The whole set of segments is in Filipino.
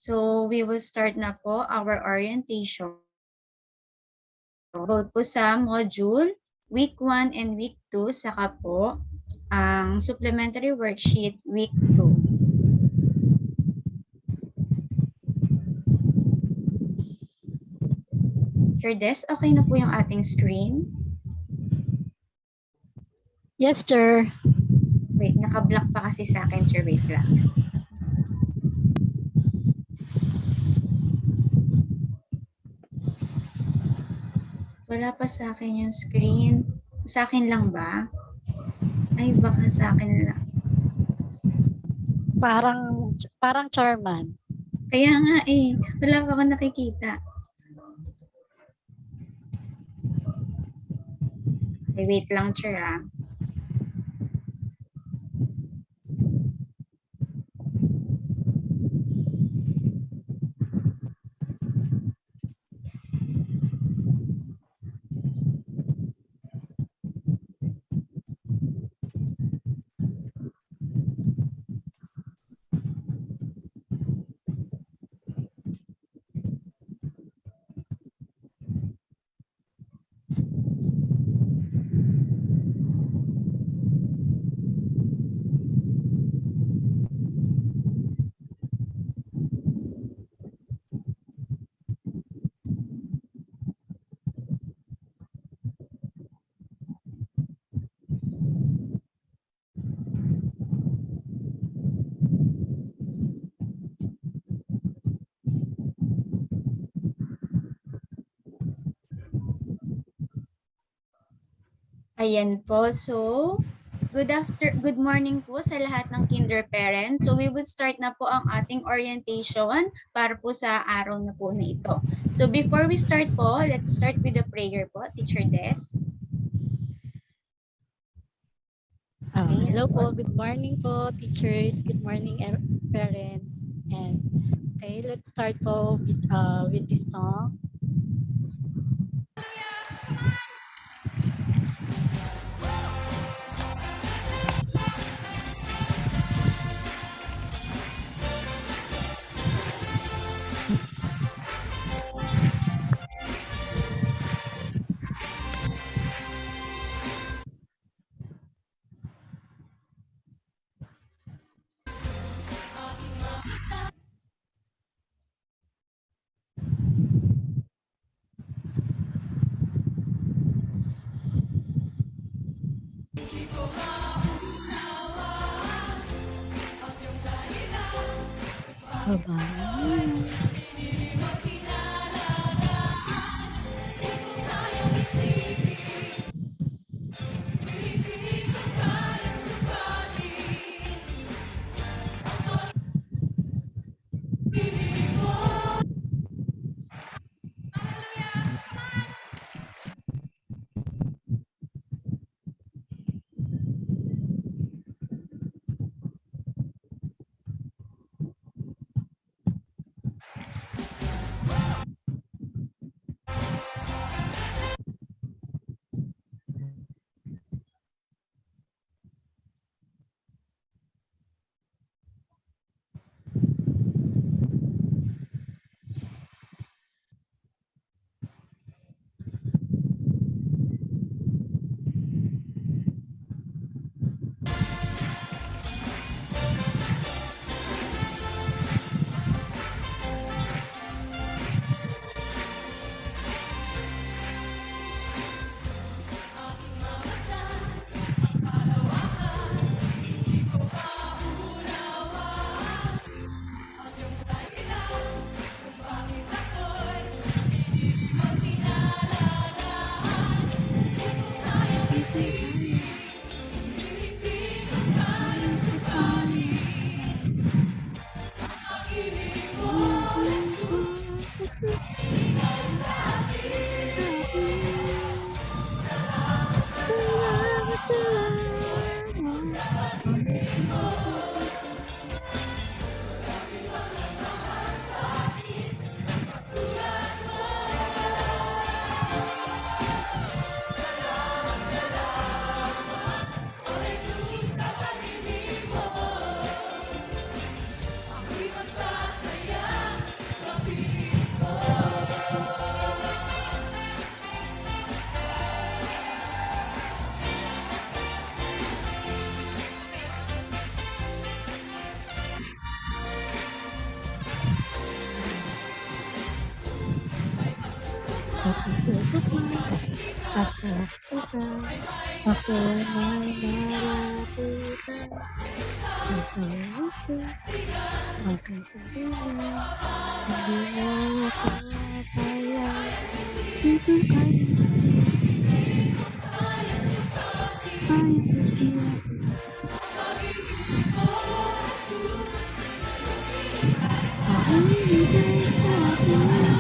So, we will start na po our orientation. About po sa module, week 1 and week 2, saka po ang supplementary worksheet week 2. Sir Des, okay na po yung ating screen? Yes, sir. Wait, naka-block pa kasi sa akin, sir. Wait lang. Wala pa sa akin yung screen. Sa akin lang ba? Ay, baka sa akin lang. Parang Charman. Kaya nga eh, wala pa ako nakikita. Okay, wait lang, sir ah. Ayan po. So, good morning po sa lahat ng kinder parents. So, we will start na po ang ating orientation para po sa araw na po na ito. So, before we start po, let's start with the prayer po, Teacher Des. Hello po. Good morning po, teachers. Good morning, parents. And okay, let's start po with this song. Bye-bye. aking susukan at kakutan. Ako may narapitan. Ikaw iso, aking suntulan. Hindi mo ako kaya. Dito ka na. Kayang bigyan. Aking ibigay sa akin.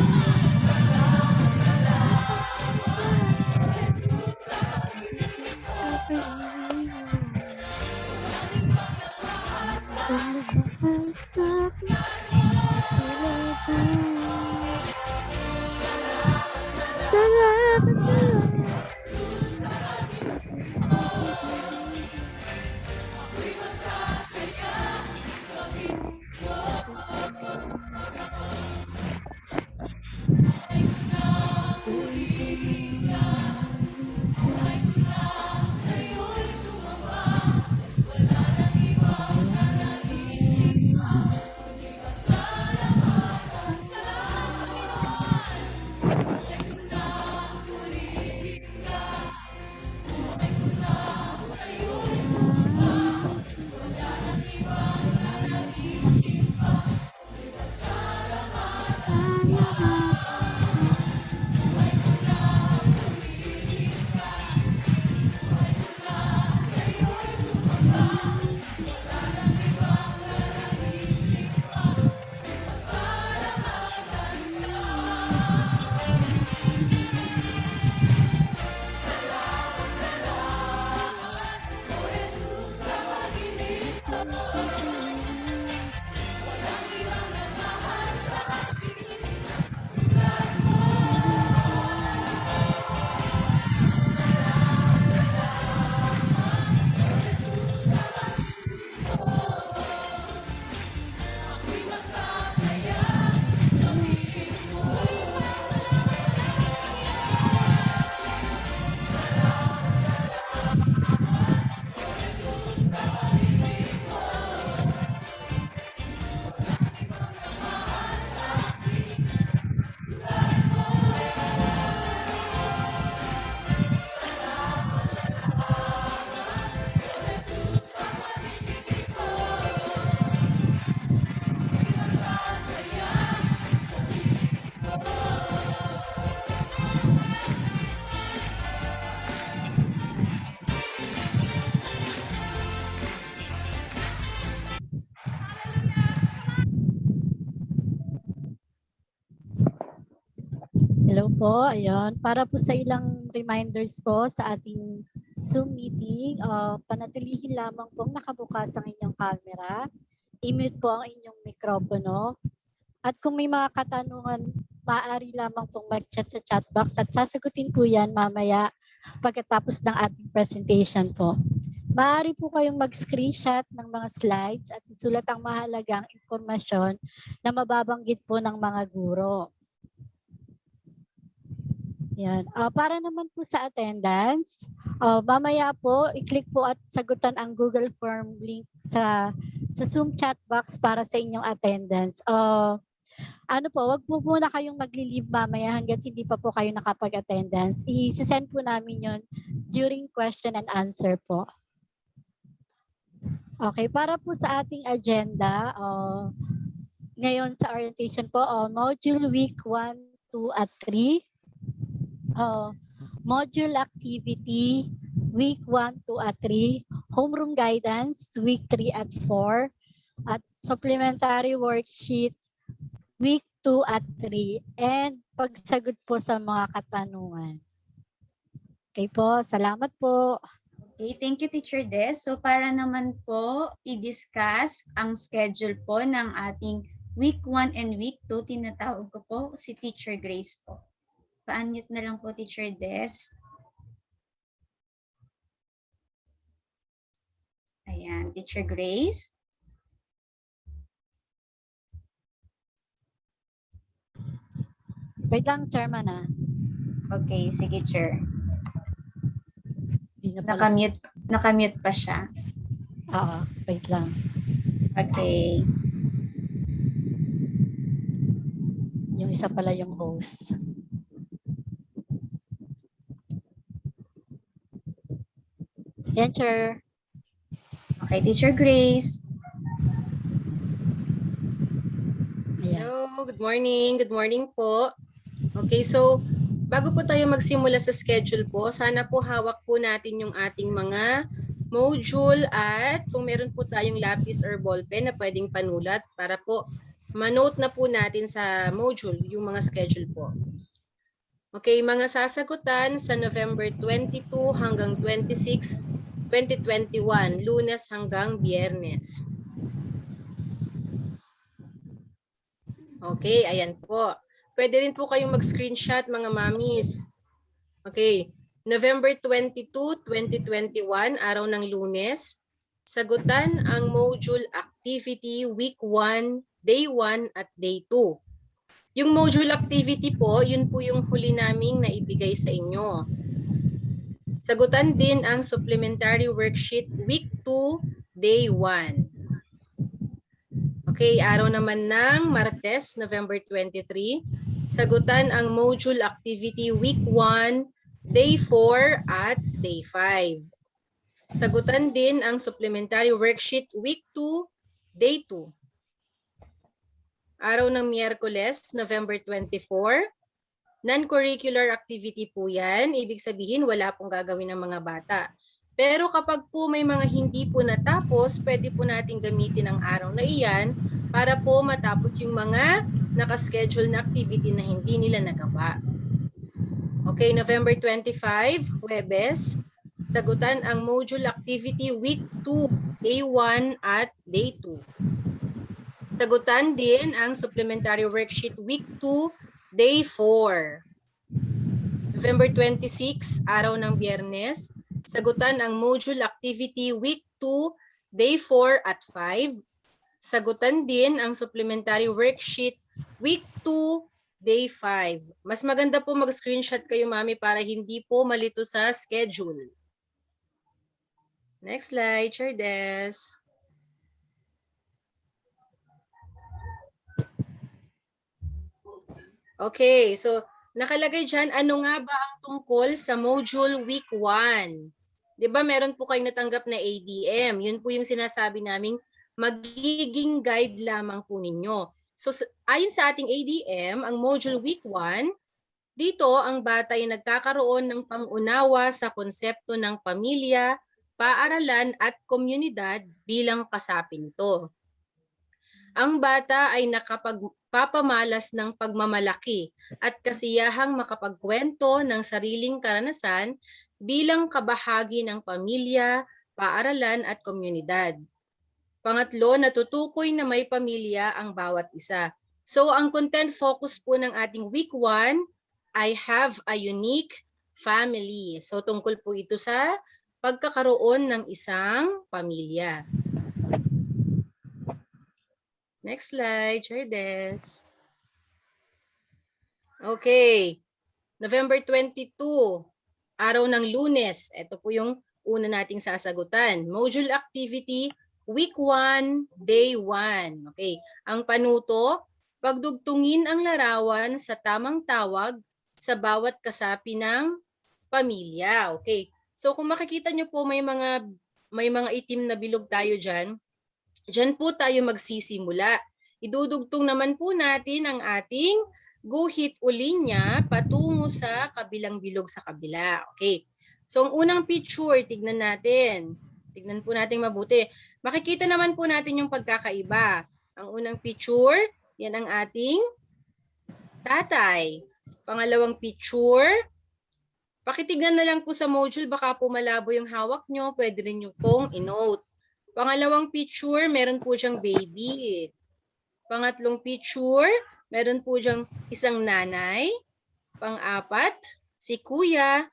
Hello po, ayun. Para po sa ilang reminders po sa ating Zoom meeting, panatilihin lamang pong nakabukas ang inyong camera, i-mute po ang inyong mikropono, at kung may mga katanungan, maaari lamang pong mag-chat sa chat box at sasagutin po yan mamaya pagkatapos ng ating presentation po. Maaari po kayong mag-screenshot ng mga slides at isulat ang mahalagang impormasyon na mababanggit po ng mga guro. Yan. Para naman po sa attendance, mamaya po, i-click po at sagutan ang Google Form link sa Zoom chat box para sa inyong attendance. Ano po, wag po muna kayong magli-leave mamaya hanggat hindi pa po kayo nakapag-attendance. I-send po namin yon during question and answer po. Okay, para po sa ating agenda, ngayon sa orientation po, module week 1, 2 at 3. Module activity, week 1, 2 at 3. Homeroom guidance, week 3 at 4. At supplementary worksheets, week 2 at 3. And pagsagot po sa mga katanungan. Okay po, salamat po. Okay, thank you Teacher Des. So para naman po i-discuss ang schedule po ng ating week 1 and week 2, tinatawag ko po si Teacher Grace po. Pa-unmute na lang po Teacher Des. Ayan, Teacher Grace. Wait lang, Chairman . Okay, sige Chair. Hindi na pala. Nakamute pa siya. Oo, wait lang. Okay. Yung isa pala yung host. Yan, Chair. Okay, Teacher Grace. Ayan. Hello, good morning. Good morning po. Okay, so bago po tayo magsimula sa schedule po, sana po hawak po natin yung ating mga module at kung meron po tayong lapis or ballpen na pwedeng panulat para po manote na po natin sa module yung mga schedule po. Okay, mga sasagutan sa November 22 hanggang 26, 2021, Lunes hanggang Biyernes. Okay, ayan po. Pwede rin po kayong mag-screenshot mga mamis. Okay, November 22, 2021, araw ng Lunes. Sagutan ang module activity week 1, day 1 at day 2. Yung module activity po, yun po yung huli naming naibigay sa inyo. Sagutan din ang supplementary worksheet week 2, day 1. Okay, araw naman ng Martes, November 23. Sagutan ang module activity week 1, day 4 at day 5. Sagutan din ang supplementary worksheet week 2, day 2. Araw ng Miyerkules, November 24. Non-curricular activity po yan. Ibig sabihin wala pong gagawin ng mga bata. Pero kapag po may mga hindi po natapos, pwede po natin gamitin ang araw na iyan para po matapos yung mga nakaschedule na activity na hindi nila nagawa. Okay, November 25, Huwebes. Sagutan ang module activity week 2, day 1 at day 2. Sagutan din ang supplementary worksheet week 2, day 4. November 26, araw ng Biyernes. Sagutan ang module activity week 2, day 4 at 5. Sagutan din ang supplementary worksheet week 2, day 5. Mas maganda po mag-screenshot kayo, mami, para hindi po malito sa schedule. Next slide, Chair Des. Okay, so nakalagay dyan, ano nga ba ang tungkol sa module week 1? Di ba meron po kayong natanggap na ADM? Yun po yung sinasabi naming magiging guide lamang po ninyo. So ayon sa ating ADM, ang module week 1, dito ang bata ay nagkakaroon ng pangunawa sa konsepto ng pamilya, paaralan at komunidad bilang kasapi nito. Ang bata ay nakapagpapamalas ng pagmamalaki at kasiyahang makapagkwento ng sariling karanasan bilang kabahagi ng pamilya, paaralan at komunidad. Pangatlo, natutukoy na may pamilya ang bawat isa. So ang content focus po ng ating week 1, I have a unique family. So tungkol po ito sa pagkakaroon ng isang pamilya. Next slide, Chair Des. Okay, November 22, araw ng Lunes. Ito po yung una nating sasagutan. Module activity, week 1, day 1. Okay, ang panuto, pagdugtungin ang larawan sa tamang tawag sa bawat kasapi ng pamilya. Okay, so kung makikita nyo po may mga itim na bilog tayo dyan. Diyan po tayo magsisimula. Idudugtong naman po natin ang ating guhit o linya patungo sa kabilang bilog sa kabila. Okay. So ang unang picture, tignan natin. Tignan po natin mabuti. Makikita naman po natin yung pagkakaiba. Ang unang picture, yan ang ating tatay. Pangalawang picture, pakitignan na lang po sa module, baka po malabo yung hawak nyo, pwede rin nyo pong inote. Pangalawang picture, meron po siyang baby. Pangatlong picture, meron po siyang isang nanay. Pang-apat, si kuya.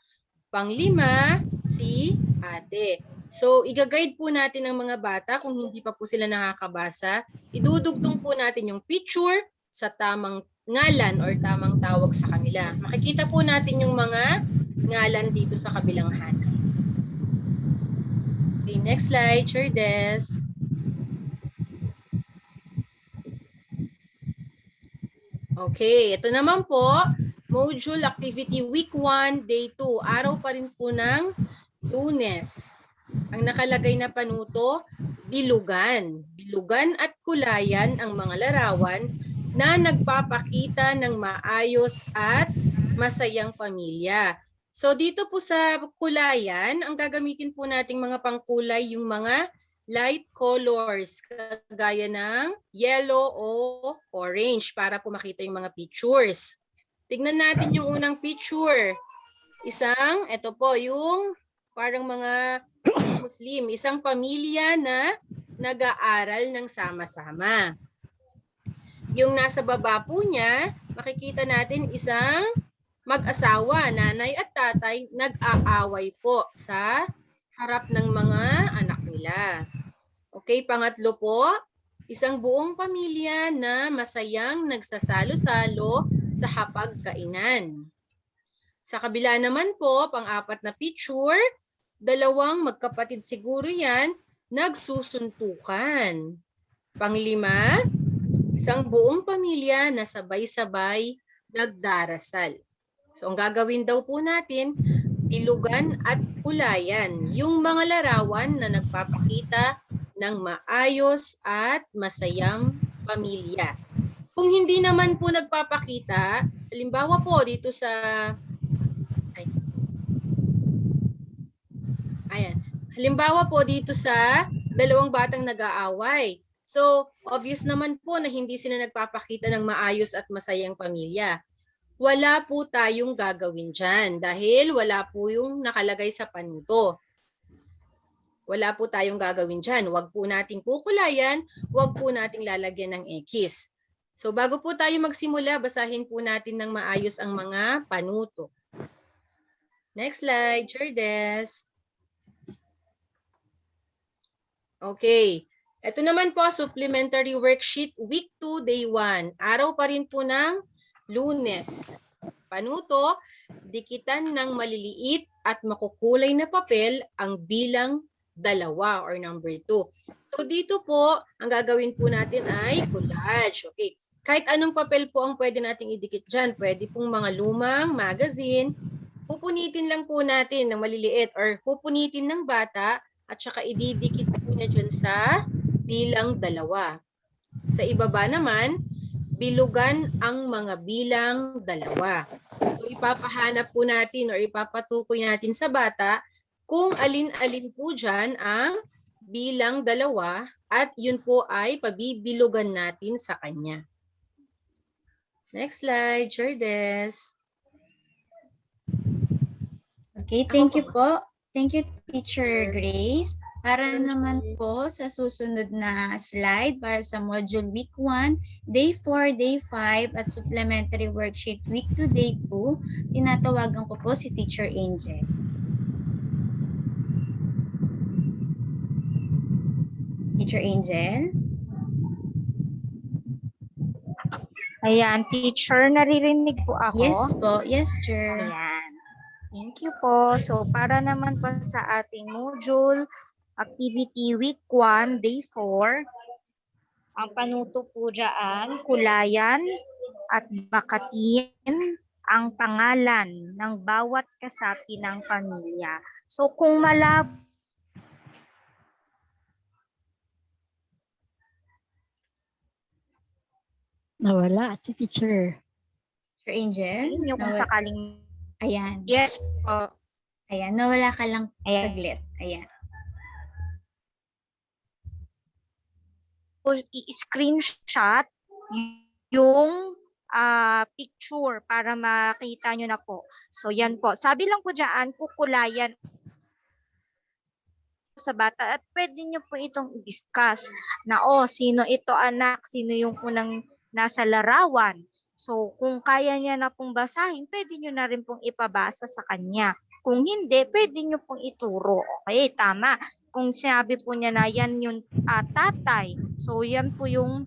Pang-lima, si ate. So, i-guide po natin ang mga bata kung hindi pa po sila nakakabasa. Idudugtong po natin yung picture sa tamang ngalan or tamang tawag sa kanila. Makikita po natin yung mga ngalan dito sa kabilang hanay. Okay, next slide, Chair Des. Okay, ito naman po, module activity week 1, day 2. Araw pa rin po ng Lunes. Ang nakalagay na panuto, bilugan. Bilugan at kulayan ang mga larawan na nagpapakita ng maayos at masayang pamilya. So dito po sa kulayan, ang gagamitin po nating mga pangkulay yung mga light colors kagaya ng yellow o orange para po makita yung mga pictures. Tignan natin yung unang picture. Ito po yung parang mga Muslim, isang pamilya na nag-aaral ng sama-sama. Yung nasa baba po niya, makikita natin isang mag-asawa, nanay at tatay, nag-aaway po sa harap ng mga anak nila. Okay, pangatlo po, isang buong pamilya na masayang nagsasalo-salo sa hapagkainan. Sa kabila naman po, pang-apat na picture, dalawang magkapatid siguro yan, nagsusuntukan. Panglima, isang buong pamilya na sabay-sabay nagdarasal. So ang gagawin daw po natin, bilugan at kulayan, yung mga larawan na nagpapakita ng maayos at masayang pamilya. Kung hindi naman po nagpapakita, halimbawa po dito sa halimbawa po dito sa dalawang batang nag-aaway. So, obvious naman po na hindi sila nagpapakita ng maayos at masayang pamilya. Wala po tayong gagawin dyan dahil wala po yung nakalagay sa panuto. Wala po tayong gagawin dyan. Huwag po nating kukulayan, huwag po nating lalagyan ng X. So bago po tayo magsimula, basahin po natin ng maayos ang mga panuto. Next slide, Jerdes. Okay. Ito naman po, supplementary worksheet, week 2, day 1. Araw pa rin po ng Lunes. Panuto, dikitan ng maliliit at makukulay na papel ang bilang 2 or number 2. So dito po, ang gagawin po natin ay collage. Okay. Kahit anong papel po ang pwede nating idikit dyan. Pwede pong mga lumang magazine. Pupunitin lang po natin ng maliliit or pupunitin ng bata at saka ididikit po niya dyan sa bilang 2. Sa ibaba naman, bilugan ang mga bilang 2. So ipapahanap po natin or ipapatukoy natin sa bata kung alin-alin po dyan ang bilang 2 at yun po ay pabibilugan natin sa kanya. Next slide, Jerdes. Okay, thank you po. Thank you, Teacher Grace. Para naman po sa susunod na slide para sa module week 1, day 4, day 5 at supplementary worksheet week 2, day 2, tinatawagan ko po si Teacher Angel. Teacher Angel? Ayan, teacher, naririnig po ako? Yes po, yes, sir. Ayan. Thank you po. So, para naman po sa ating module, activity week 1, day 4, ang panuto po dyan, kulayan at bakatin ang pangalan ng bawat kasapi ng pamilya. So, kung malabo, Nawala si teacher. Teacher Angel? nyo kung sakaling, Ayan. yes po, Ayan, nawala ka lang Ayan. saglit. Ayan. i-screenshot yung picture para makita nyo na po. So yan po. Sabi lang po dyan, kukulayan sa bata at pwede nyo po itong i-discuss na sino ito anak, sino yung unang nasa larawan. So kung kaya niya na pong basahin, pwede nyo na rin pong ipabasa sa kanya. Kung hindi, pwede nyo pong ituro. Okay, tama. Kung sinabi po niya na yan yung tatay, so yan po yung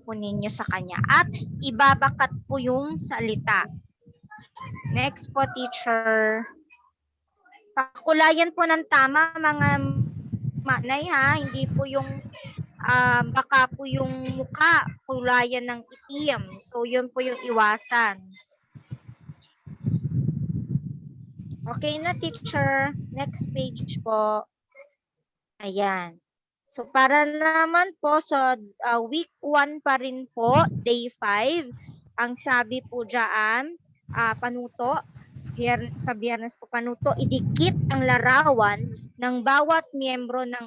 po ninyo sa kanya. At ibabakat po yung salita. Next po, teacher. Pakulayan po ng tama mga manay ha, hindi po yung baka po yung muka, kulayan ng itim. So yun po yung iwasan. Okay na, teacher. Next page po. Ayan. So para naman po sa week 1 pa rin po, day 5, ang sabi po diyan, panuto, sa biyernes po panuto, idikit ang larawan ng bawat miyembro ng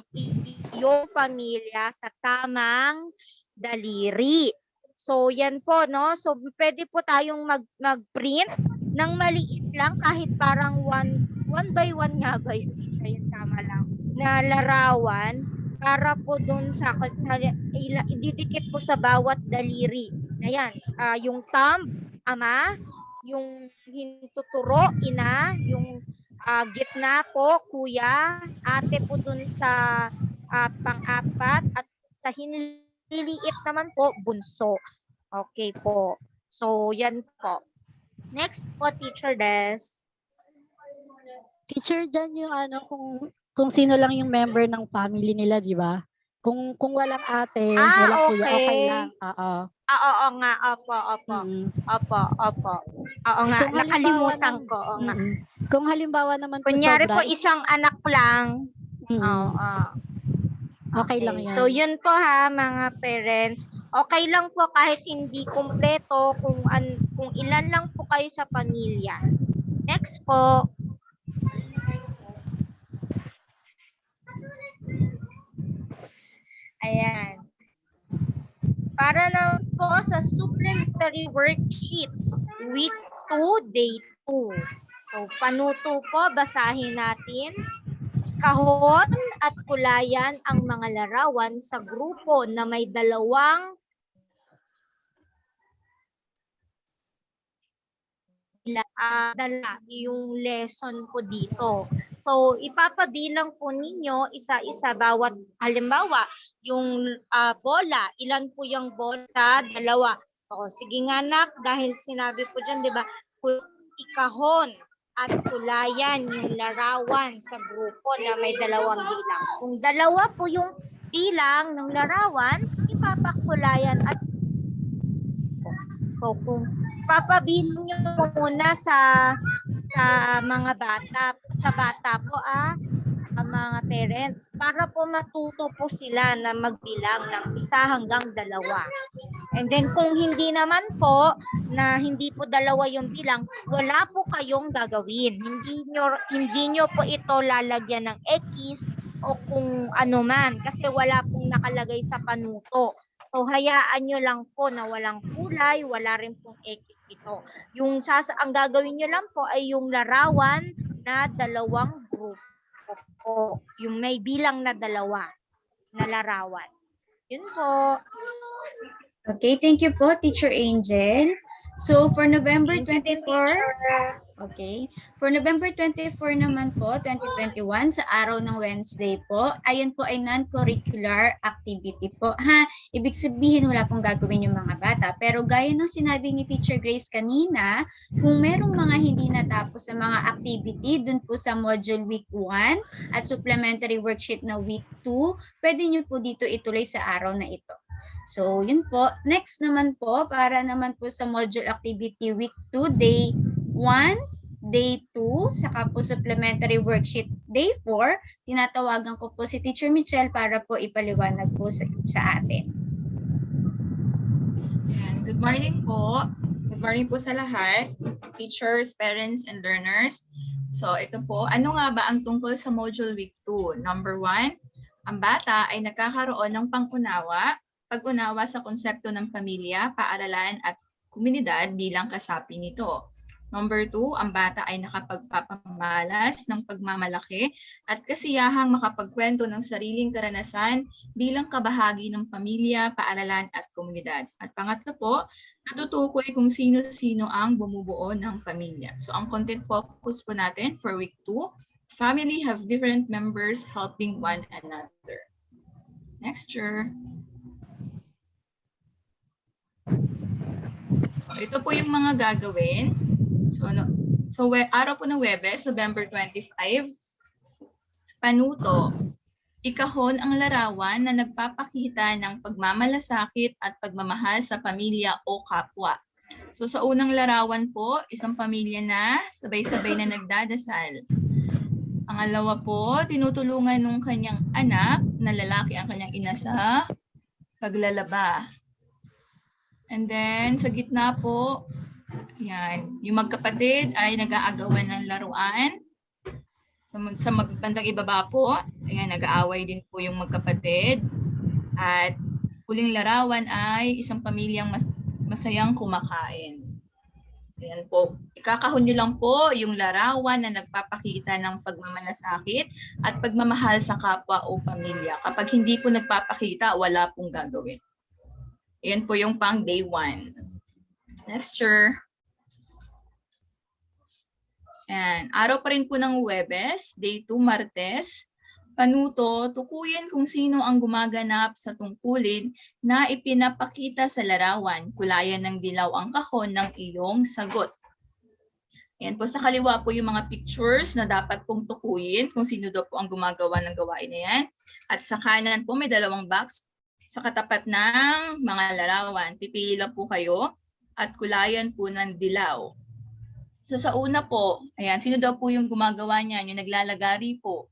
iyong pamilya sa tamang daliri. So yan po, no? So pwede po tayong mag-print ng maliit lang, kahit parang one by one nga ba yun? Yung tama lang, na larawan, para po dun sa ididikit po sa bawat daliri. Ayan, yung thumb, ama, yung hintuturo, ina, yung gitna po, kuya, ate po dun sa pang-apat, at sa hiniliit naman po, bunso. Okay po. So, yan po. Next po, Teacher Des. Teacher, dyan yung kung sino lang yung member ng family nila, di ba? Kung walang ate, walang kuya, okay Okay. lang. Oo. Oo nga. Opo. Mm-mm. Opo. Oo nga, Kung halimbawa nakalimutan nam- ko. Oo nga. Mm-mm. Kung halimbawa naman po Kunyari sobra, po, isang anak lang. mm-mm. Oo. Okay lang yan. So, yun po ha, mga parents. Okay lang po kahit hindi kumpleto, kung ilan lang po kayo sa pamilya. Next po. Ayan. Para na po sa supplementary worksheet, week 2, day 2. So, panuto po, basahin natin. Kahon at kulayan ang mga larawan sa grupo na may dalawang dala yung lesson po dito. So, ipapabilang po ninyo isa-isa bawat, halimbawa, yung bola, ilan po yung bola sa dalawa. O, sige nga anak, dahil sinabi po dyan, di ba, ikahon at kulayan yung larawan sa grupo na may dalawang bilang. Kung dalawa po yung bilang ng larawan, ipapakulayan at so kung papabilang nyo muna sa mga bata, po ang mga parents, para po matuto po sila na magbilang ng 1 hanggang 2. And then kung hindi naman po, na hindi po 2 yung bilang, wala po kayong gagawin. Hindi nyo po ito lalagyan ng X o kung ano man, kasi wala pong nakalagay sa panuto. So, hayaan nyo lang po na walang kulay, wala rin pong X ito. Ang gagawin nyo lang po ay yung larawan na 2 grupo po. Yung may bilang na 2 na larawan. Yun po. Okay, thank you po, Teacher Angel. So, for November Thank you din, 24, teacher. okay. For November 24 naman po, 2021, sa araw ng Wednesday po, ayan po ay non-curricular activity po. Ibig sabihin wala pong gagawin yung mga bata. Pero gaya ng sinabi ni Teacher Grace kanina, kung merong mga hindi natapos sa mga activity dun po sa module week 1 at supplementary worksheet na week 2, pwede nyo po dito ituloy sa araw na ito. So, yun po. Next naman po, para naman po sa module activity week 2, day 1, day 2, saka po supplementary worksheet day 4, tinatawagan ko po si Teacher Michelle para po ipaliwanag po sa atin. Good morning po. Good morning po sa lahat, teachers, parents, and learners. So ito po, ano nga ba ang tungkol sa module week 2? Number 1, ang bata ay nagkakaroon ng pag-unawa sa konsepto ng pamilya, paaralan at komunidad bilang kasapi nito. Number 2, ang bata ay nakapagpapamalas ng pagmamalaki at kasiyahang makapagkwento ng sariling karanasan bilang kabahagi ng pamilya, paaralan at komunidad. At pangatlo po, natutukoy kung sino-sino ang bumubuo ng pamilya. So ang content focus po natin for week 2, family have different members helping one another. Next year. Ito po yung mga gagawin. So araw po ng Huwebes, November 25, panuto. Ikahon ang larawan na nagpapakita ng pagmamalasakit at pagmamahal sa pamilya o kapwa. So sa unang larawan po, isang pamilya na sabay-sabay na nagdadasal. Pangalawa po, tinutulungan ng kanyang anak na lalaki ang kanyang ina sa paglalaba. And then sa gitna po, yan, yung magkapatid ay nag-aagawan ng laruan. Sa bandang ibaba po, ayan, nag-aaway din po yung magkapatid. At huling larawan ay isang pamilyang masayang kumakain. Ayan po. Ikakahon nyo lang po yung larawan na nagpapakita ng pagmamalasakit at pagmamahal sa kapwa o pamilya. Kapag hindi po nagpapakita, wala pong gagawin. Ayan po yung pang day 1. Next year. Ayan. Araw pa rin po ng Huwebes, day 2 Martes. Panuto, tukuyin kung sino ang gumaganap sa tungkulin na ipinapakita sa larawan. Kulayan ng dilaw ang kahon ng iyong sagot. Ayan po, sa kaliwa po yung mga pictures na dapat pong tukuyin kung sino daw po ang gumagawa ng gawain na yan. At sa kanan po may dalawang box sa katapat ng mga larawan. Pipili lang po kayo at kulayan po ng dilaw. So sa una po, ayan, sino daw po yung gumagawa niyan? Yung naglalagari po.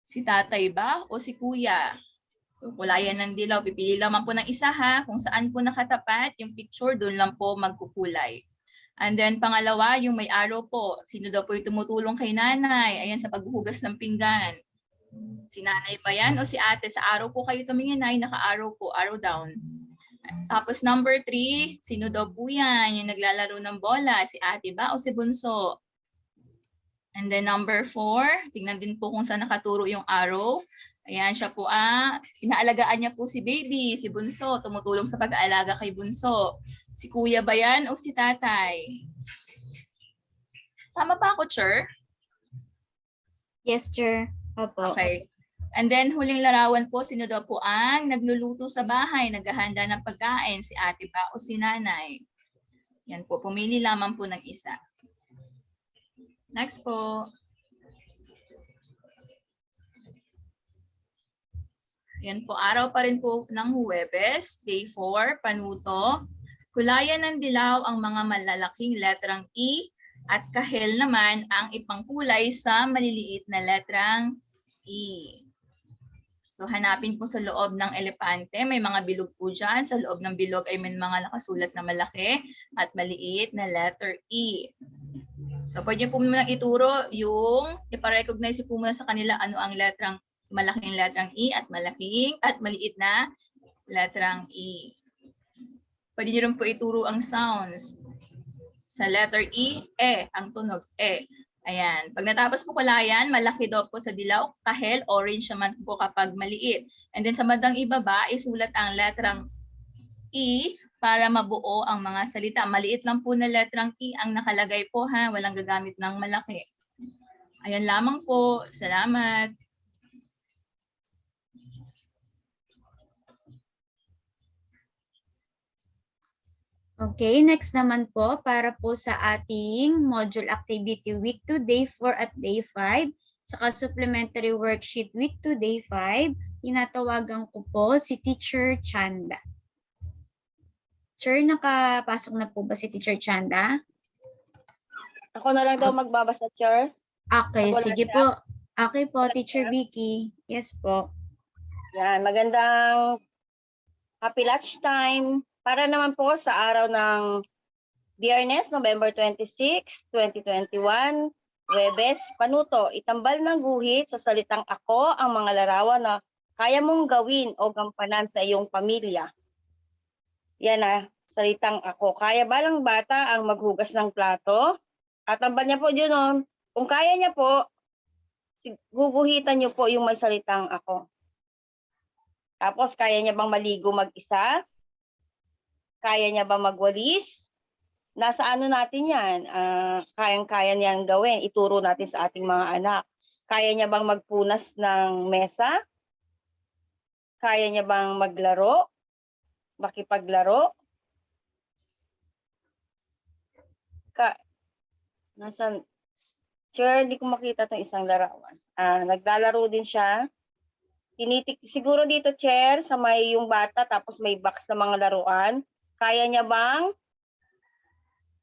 Si tatay ba o si kuya? So, kulayan ng dilaw. Pipili lamang po ng isa ha. Kung saan po nakatapat yung picture, doon lang po magkukulay. And then pangalawa, yung may arrow po. Sino daw po yung tumutulong kay nanay? Ayan, sa paghuhugas ng pinggan. Si nanay ba yan o si ate? Sa arrow po kayo tumingin ay naka-arrow po, arrow down. Tapos number 3, sino daw po yan? Yung naglalaro ng bola, si ate ba o si bunso? And then number 4, tingnan din po kung saan nakaturo yung arrow. Ayan, siya po inaalagaan niya po si baby, si bunso, tumutulong sa pag-aalaga kay bunso. Si kuya ba yan o si tatay? Tama ba ako, Cher? Yes, sir. Opo. Okay. And then huling larawan po, sino daw po ang nagluluto sa bahay, naghahanda ng pagkain, si ate ba o si nanay? Yan po, pumili lamang po ng isa. Next po. Yan po, araw pa rin po ng Huwebes, day 4, panuto. Kulayan ng dilaw ang mga malalaking letrang E at kahel naman ang ipangkulay sa maliliit na letrang E. So hanapin po sa loob ng elepante, may mga bilog po dyan. Sa loob ng bilog ay may mga nakasulat na malaki at maliit na letter E. So pwede po muna ituro yung, iparecognize po muna sa kanila ano ang letrang, malaking letrang E at maliit na letrang E. Pwede nyo rin po ituro ang sounds. Sa letter E, ang tunog, E. Ayan. Pag natapos po kulayan, malaki daw po sa dilaw, kahel, orange naman po kapag maliit. And then sa bandang ibaba, isulat ang letrang E para mabuo ang mga salita. Maliit lang po na letrang E ang nakalagay po ha, walang gagamit ng malaki. Ayan lamang po. Salamat. Okay, next naman po para po sa ating module activity week 2, day 4 at day 5. Saka supplementary worksheet week 2, day 5. Tinatawagan ko po si Teacher Chanda. Sir, nakapasok na po ba si Teacher Chanda? Ako na lang daw magbabasa, Chair. Okay, Wala sige siya? po. Okay po, Wala Teacher siya? Vicky. Yes po. Yan, magandang happy lunchtime. Para naman po sa araw ng Biyernes, November 26, 2021, Huwebes, panuto, itambal ng guhit sa salitang ako ang mga larawan na kaya mong gawin o gampanan sa iyong pamilya. Yan na, salitang ako. Kaya ba ng bata ang maghugas ng plato? At tambal niya po yun, kung kaya niya po, guguhitan niyo po yung may salitang ako. Tapos, kaya niya bang maligo mag-isa? Kaya niya bang magwalis? Nasa ano natin yan? Kayang-kaya niyang gawin. Ituro natin sa ating mga anak. Kaya niya bang magpunas ng mesa? Kaya niya bang maglaro? Makipaglaro? Nasaan? Sure, hindi ko makita itong isang larawan. Naglalaro din siya. Siguro dito, Chair, sa may yung bata, tapos may box na mga laruan. Kaya niya bang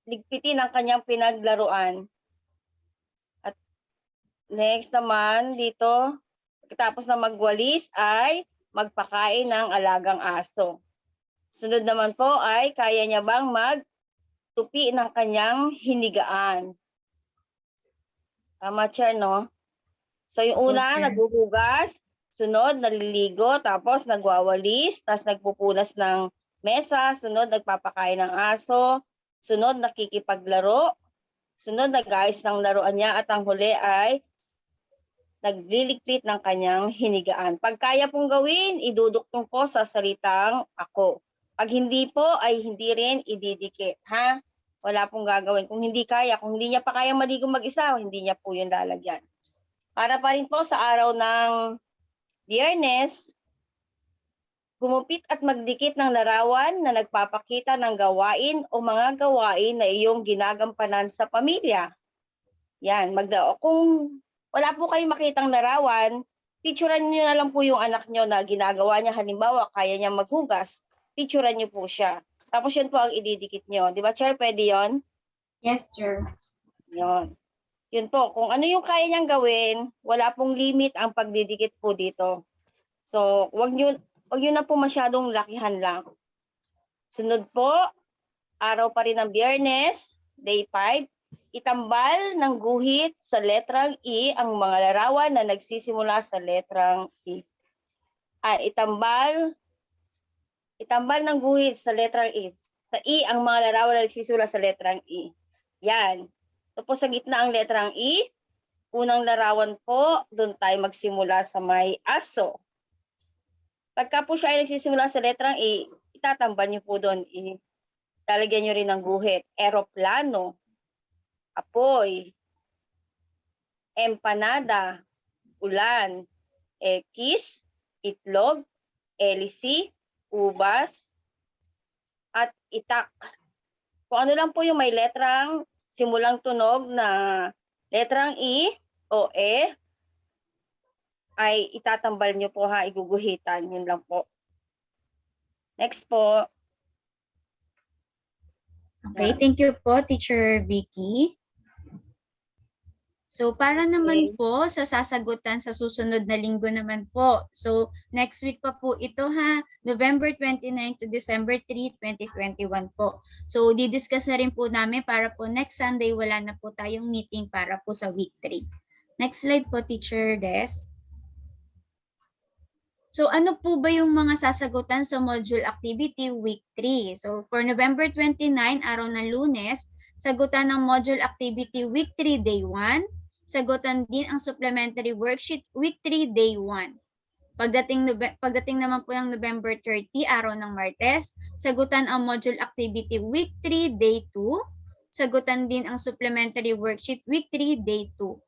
ligpitin ang kanyang pinaglaruan? At next naman dito, pagkatapos na magwalis ay magpakain ng alagang aso. Sunod naman po ay kaya niya bang magtupi ng kanyang hinigaan? Tama, Chair, no? So yung Opo, una, Chair. naghuhugas, sunod, naliligo, tapos nagwawalis, tapos nagpupunas ng mesa, sunod, nagpapakain ng aso, sunod, nakikipaglaro, sunod, nag-ayos ng laruan niya, at ang huli ay nagliligpit ng kanyang hinigaan. Pag kaya pong gawin, iduduktong po sa salitang ako. Pag hindi po, ay hindi rin ididikit, ha? Wala pong gagawin. Kung hindi kaya, kung hindi niya pa kaya maligo mag-isa, hindi niya po yun lalagyan. Para pa rin po sa araw ng Biyernes, gumupit at magdikit ng larawan na nagpapakita ng gawain o mga gawain na iyong ginagampanan sa pamilya. Yan, kung wala po kayong makitang larawan, picturean niyo na lang po yung anak niyo na ginagawa niya. Halimbawa, kaya niya maghugas, picturean niyo po siya. Tapos yun po ang ididikit niyo. Di ba, Chair? Pwede yon? Yes, Chair. Yun. Yun po, kung ano yung kaya niyang gawin, wala pong limit ang pagdidikit po dito. So, wag niyo na po masyadong lakihan lang. Sunod po, araw pa rin ng Biyernes, day 5, itambal ng guhit sa letrang E ang mga larawan na nagsisimula sa letrang E. Itambal ng guhit sa letrang E. Sa E ang mga larawan na nagsisimula sa letrang E. Yan. Tapos sa gitna ang letrang E, unang larawan po, doon tayo magsimula sa may aso. Pagka po siya ay nagsisimula sa letrang E, itatambal niyo po doon. Lalagyan niyo rin ng guhit. Eroplano, apoy, empanada, ulan, X, itlog, elisi, ubas, at itak. Kung ano lang po yung may letrang simulang tunog na letrang E o E, ay itatambal nyo po, ha, iguguhitan. Yun lang po. Next po. Okay, thank you po, Teacher Vicky. So, para naman po sa sasagutan sa susunod na linggo naman po. So, next week pa po ito, ha, November 29 to December 3, 2021 po. So, didiscuss na rin po namin para po next Sunday wala na po tayong meeting para po sa week 3. Next slide po, Teacher Des. So, ano po ba yung mga sasagutan sa module activity week 3? So, for November 29, araw ng Lunes, sagutan ng module activity week 3, day 1. Sagutan din ang supplementary worksheet week 3, day 1. Pagdating naman po ng November 30, araw ng Martes, sagutan ang module activity week 3, day 2. Sagutan din ang supplementary worksheet week 3, day 2.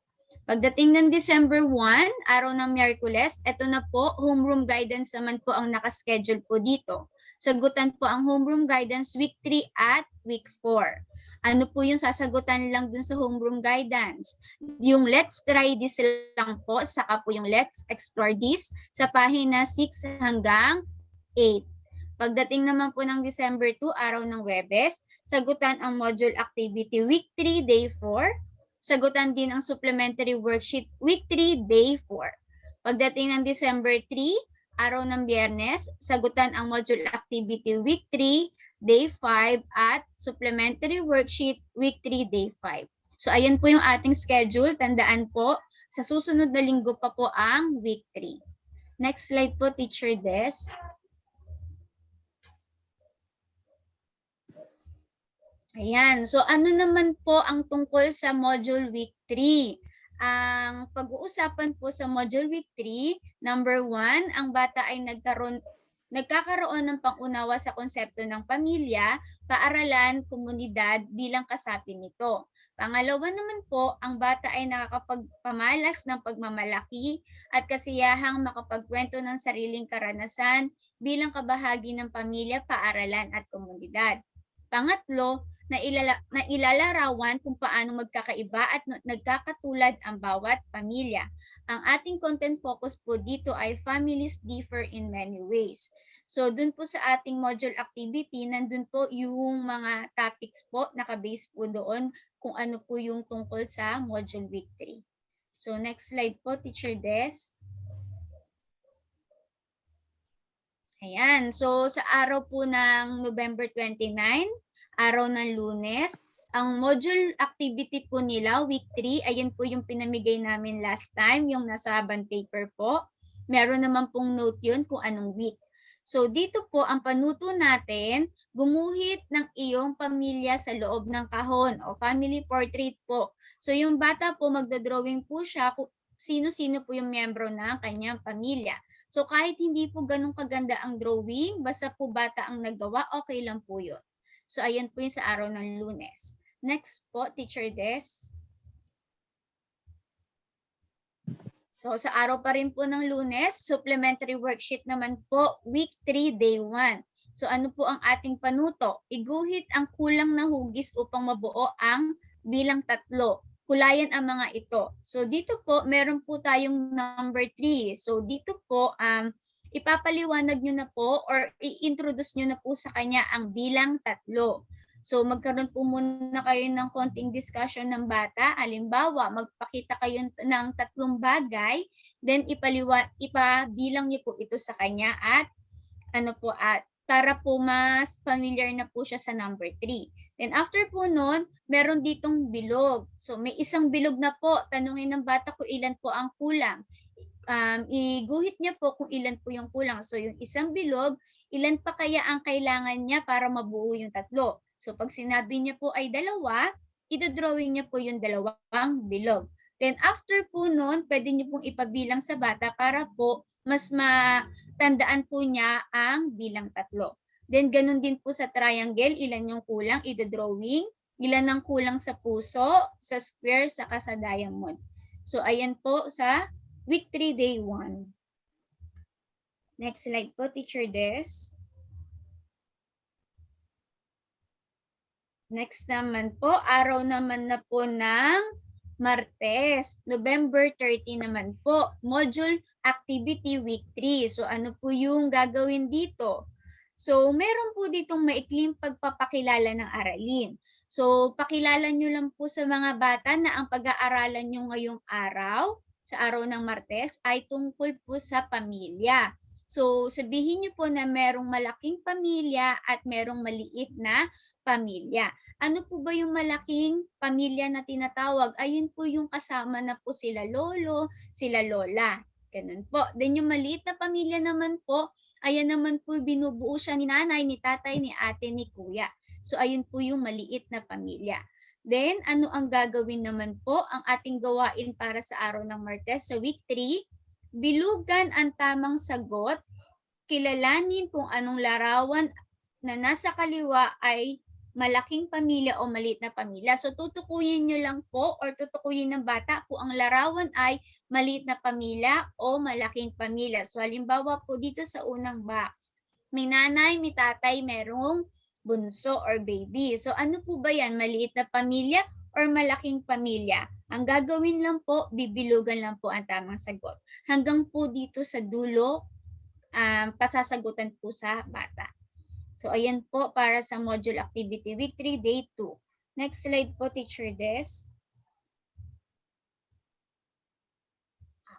Pagdating ng December 1, araw ng Miyerkules, eto na po, homeroom guidance naman po ang nakaschedule po dito. Sagutan po ang homeroom guidance week 3 at week 4. Ano po yung sasagutan lang dun sa homeroom guidance? Yung let's try this lang po, saka po yung let's explore this sa pahina 6 hanggang 8. Pagdating naman po ng December 2, araw ng Huwebes, sagutan ang module activity week 3, day 4. Sagutan din ang supplementary worksheet week 3, day 4. Pagdating ng December 3, araw ng Biyernes, sagutan ang module activity week 3, day 5 at supplementary worksheet week 3, day 5. So ayan po yung ating schedule. Tandaan po, sa susunod na linggo pa po ang week 3. Next slide po, Teacher Des. Ayan. So ano naman po ang tungkol sa module week 3? Ang pag-uusapan po sa module week 3, number 1, ang bata ay nagkakaroon ng pangunawa sa konsepto ng pamilya, paaralan, komunidad bilang kasapi nito. Pangalawa naman po, ang bata ay nakakapagpamalas ng pagmamalaki at kasiyahang makapagkwento ng sariling karanasan bilang kabahagi ng pamilya, paaralan at komunidad. Pangatlo, na ilalarawan kung paano magkakaiba at nagkakatulad ang bawat pamilya. Ang ating content focus po dito ay families differ in many ways. So dun po sa ating module activity, nandun po yung mga topics po, nakabase po doon kung ano po yung tungkol sa module week 3. So next slide po, Teacher Des. Ayan, so sa araw po ng November 29, araw ng Lunes, ang module activity po nila, week 3, ayan po yung pinamigay namin last time, yung nasa bond paper po. Meron naman pong note yun kung anong week. So dito po, ang panuto natin, gumuhit ng iyong pamilya sa loob ng kahon o family portrait po. So yung bata po, magdodrawing po siya kung sino-sino po yung miyembro ng kanyang pamilya. So kahit hindi po ganun kaganda ang drawing, basta po bata ang naggawa, okay lang po yun. So ayan po yung sa araw ng Lunes. Next po, Teacher Des. So sa araw pa rin po ng Lunes, supplementary worksheet naman po, week 3, day 1. So ano po ang ating panuto? Iguhit ang kulang na hugis upang mabuo ang bilang 3. Kulayan ang mga ito. So dito po, meron po tayong number 3. So dito po, ipapaliwanag nyo na po or i-introduce nyo na po sa kanya ang bilang 3. So magkaroon po muna kayo ng konting discussion ng bata. Halimbawa, magpakita kayo ng 3 bagay, then ipabilang nyo po ito sa kanya at para po mas familiar na po siya sa number 3. Then after po nun, meron ditong bilog. So may isang bilog na po. Tanungin ng bata kung ilan po ang kulang. Iguhit niya po kung ilan po yung kulang. So yung isang bilog, ilan pa kaya ang kailangan niya para mabuo yung 3? So pag sinabi niya po ay 2, idodrawing niya po yung 2 bilog. Then after po nun, pwede niyo pong ipabilang sa bata para po mas matandaan po niya ang bilang 3. Then ganun din po sa triangle, ilan yung kulang, idodrawing, ilan ang kulang sa puso, sa square, saka sa diamond. So ayan po sa week 3, day 1. Next slide po, Teacher Des. Next naman po, araw naman na po ng Martes, November 30 naman po, module activity week 3. So ano po yung gagawin dito? So meron po ditong maikling pagpapakilala ng aralin. So pakilala nyo lang po sa mga bata na ang pag-aaralan nyo ngayong araw, sa araw ng Martes, ay tungkol po sa pamilya. So sabihin nyo po na merong malaking pamilya at merong maliit na pamilya. Ano po ba yung malaking pamilya na tinatawag? Ayun po yung kasama na po sila lolo, sila lola. Ganun po. Then yung maliit na pamilya naman po, ayan naman po binubuo siya ni nanay, ni tatay, ni ate, ni kuya. So ayun po yung maliit na pamilya. Then ano ang gagawin naman po? Ang ating gawain para sa araw ng Martes sa week 3, bilugan ang tamang sagot, kilalanin kung anong larawan na nasa kaliwa ay malaking pamilya o maliit na pamilya. So tutukuyin nyo lang po or tutukuyin ng bata kung ang larawan ay maliit na pamilya o malaking pamilya. So halimbawa po dito sa unang box, may nanay, may tatay, merong bunso or baby. So ano po ba yan? Maliit na pamilya or malaking pamilya? Ang gagawin lang po, bibilugan lang po ang tamang sagot. Hanggang po dito sa dulo, pasasagutan po sa bata. So ayan po para sa module activity week 3, day 2. Next slide po, Teacher Des.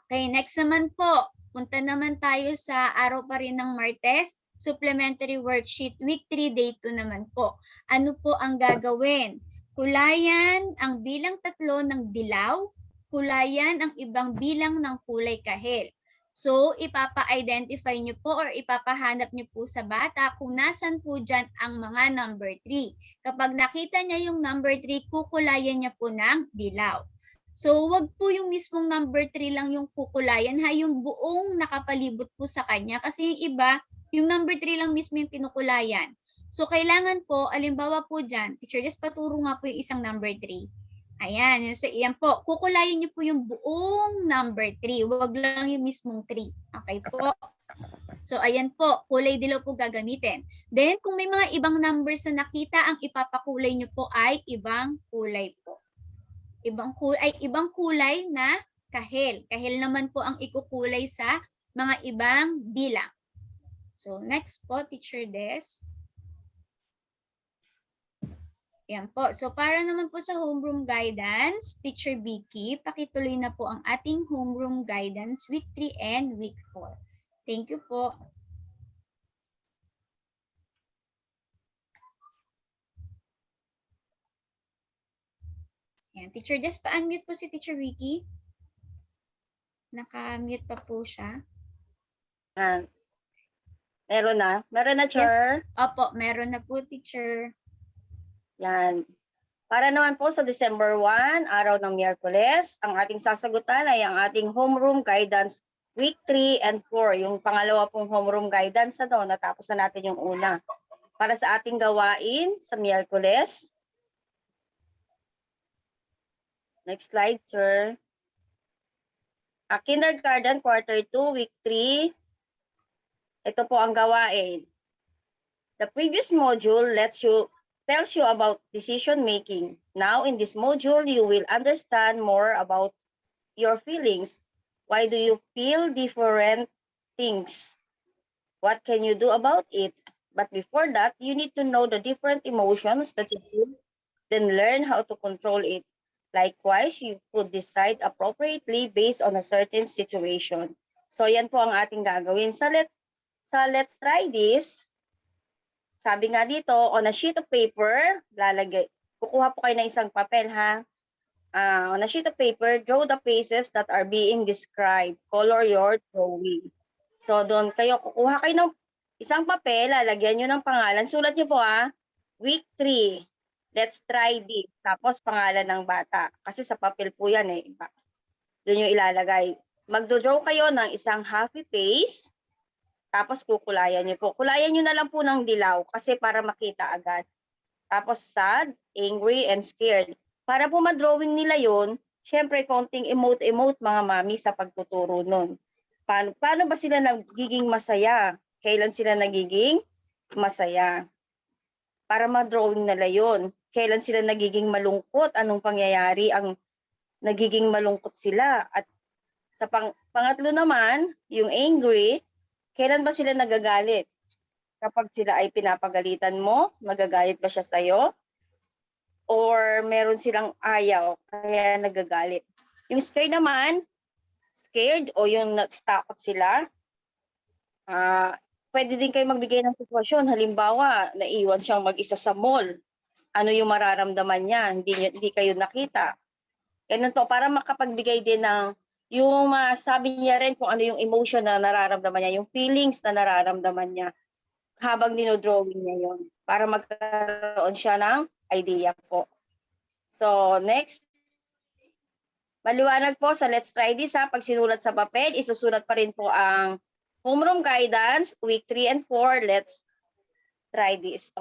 Okay, next naman po. Punta naman tayo sa araw pa rin ng Martes, supplementary worksheet week 3, day 2 naman po. Ano po ang gagawin? Kulayan ang bilang 3 ng dilaw, kulayan ang ibang bilang ng kulay kahel. So, ipapa-identify nyo po or ipapahanap nyo po sa bata kung nasan po dyan ang mga number 3. Kapag nakita niya yung number 3, kukulayan niya po ng dilaw. So, wag po yung mismong number 3 lang yung kukulayan, yung buong nakapalibot po sa kanya. Kasi yung iba, yung number 3 lang mismo yung kinukulayan. So, kailangan po, alimbawa po dyan, Teacher Des, paturo nga po yung isang number 3. Ayan, so yan po. Kukulayin niyo po yung buong number 3. Huwag lang yung mismong 3. Okay po? So ayan po, kulay dilaw po gagamitin. Then kung may mga ibang numbers na nakita, ang ipapakulay niyo po ay ibang kulay po. Ibang kulay na kahel. Kahel naman po ang ikukulay sa mga ibang bilang. So next po, Teacher Des. Yan po. So para naman po sa homeroom guidance, Teacher Vicky, pakituloy na po ang ating homeroom guidance week 3 and week 4. Thank you po. Yan. Teacher Des, pa-unmute po si Teacher Vicky. Naka-mute pa po siya. Yan. Meron na? Meron na, Yes. Chair? Opo, meron na po, Teacher. Yan. Para naman po sa December 1, araw ng Miyerkules, ang ating sasagutan ay ang ating homeroom guidance week 3 and 4. Yung pangalawa pong homeroom guidance, natapos na natin yung una. Para sa ating gawain sa Miyerkules. Next slide, sir. Kindergarten quarter 2, week 3. Ito po ang gawain. The previous module tells you about decision making. Now in this module, you will understand more about your feelings. Why do you feel different things? What can you do about it? But before that, you need to know the different emotions that you feel, then learn how to control it. Likewise, you could decide appropriately based on a certain situation. So yan po ang ating gagawin. Sa Let's Try This, sabi nga dito, on a sheet of paper, kukuha po kayo ng isang papel, ha? On a sheet of paper, draw the faces that are being described. Color your drawing. So doon kukuha kayo ng isang papel, lalagyan nyo ng pangalan. Sulat nyo po, week 3. Let's try this. Tapos pangalan ng bata. Kasi sa papel po yan eh. Doon yung ilalagay. Magdodraw kayo ng isang happy face. Tapos kukulayan nyo po. Kulayan nyo na lang po ng dilaw kasi para makita agad. Tapos sad, angry, and scared. Para po madrawing nila yon, syempre konting emote mga mami sa pagtuturo nun. Paano ba sila nagiging masaya? Kailan sila nagiging masaya? Para madrawing nila yon. Kailan sila nagiging malungkot? Anong pangyayari ang nagiging malungkot sila? At sa pangatlo naman, yung angry, kailan ba sila nagagalit? Kapag sila ay pinapagalitan mo, magagalit ba siya sa'yo? Or meron silang ayaw, kaya nagagalit? Yung scared naman, scared o yung natakot sila, pwede din kayo magbigay ng sitwasyon. Halimbawa, naiwan siyang mag-isa sa mall. Ano yung mararamdaman niya? Hindi kayo nakita. Ganun po, para makapagbigay din ng yung sabi niya rin kung ano yung emotion na nararamdaman niya, yung feelings na nararamdaman niya habang dinodrawing niya yon, para magkaroon siya ng idea po. So, next. Maliwanag po sa Let's Try This, pag sinulat sa papel, isusulat pa rin po ang homeroom guidance, week 3 and 4, Let's Try This.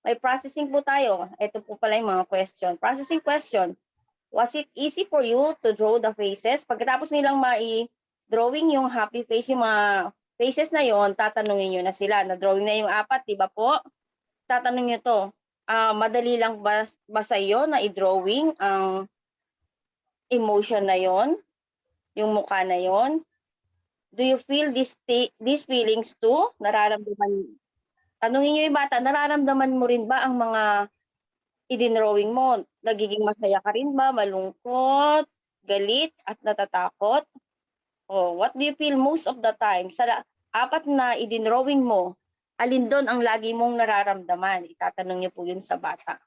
May processing po tayo. Ito po pala yung mga question. Processing question. Was it easy for you to draw the faces? Pagkatapos nilang drawing yung happy face, yung mga faces na yon, tatanungin nyo na sila. Na-drawing na yung 4, di ba po? Tatanungin nyo to. Madali lang ba sa iyo na i-drawing ang emotion na yon, yung mukha na yon? Do you feel these feelings too? Tanungin nyo yung bata, nararamdaman mo rin ba ang mga idinrawing mo? Nagiging masaya ka rin ba? Malungkot, galit, at natatakot? What do you feel most of the time? Sa 4 na idinrawing mo, alin doon ang lagi mong nararamdaman? Itatanong niyo po yun sa bata.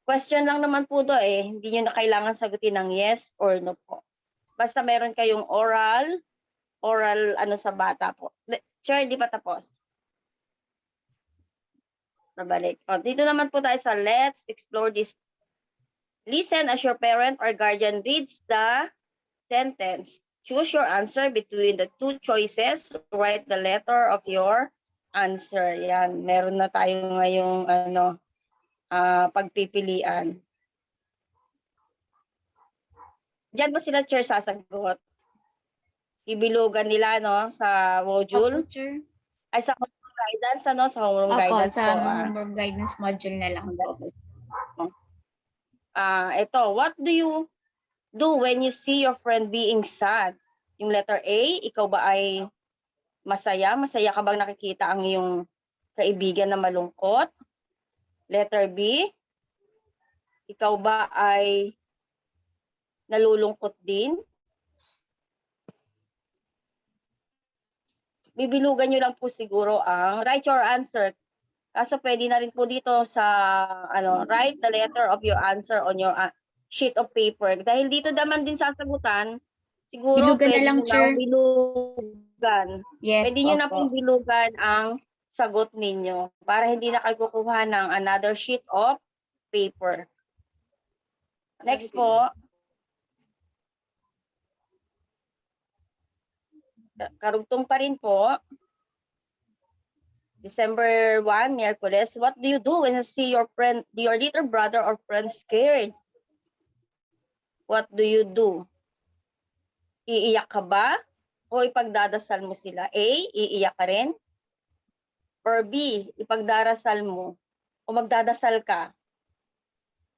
Question lang naman po do hindi nyo na kailangan sagutin ng yes or no po. Basta meron kayong oral sa bata po. Sure, di pa tapos. Nabalik. Dito naman po tayo sa Let's Explore This. Listen as your parent or guardian reads the sentence. Choose your answer between the 2 choices. Write the letter of your answer. Yan, meron na tayo ngayong pagpipilian. Diyan ba sila, Chair, sasagot? Ibilugan nila sa module? Opo, Chair. Ay, sa homeroom guidance, sa homeroom guidance sa po. homeroom guidance module na lang. Ito, what do you do when you see your friend being sad? Yung letter A, ikaw ba ay Masaya? Masaya ka bang nakikita ang iyong kaibigan na malungkot? Letter B, ikaw ba ay nalulungkot din? Bibilugan nyo lang po siguro ang write your answer. Kaso pwede na rin po dito sa write the letter of your answer on your sheet of paper. Dahil dito naman din sasagutan, siguro Bilugan na pwede lang, nyo Chair. na bilugan. Yes Pwede po, nyo na opo. pong bilugan ang sagot ninyo para hindi na kayo kukuha ng another sheet of paper. Next po. Karugtong pa rin po. December 1, Miyerkules. What do you do when you see your little brother or friend scared? What do you do? Iiyak ka ba? O ipagdadasal mo sila? A, iiyak ka rin? Or B, ipagdarasal mo? O magdadasal ka?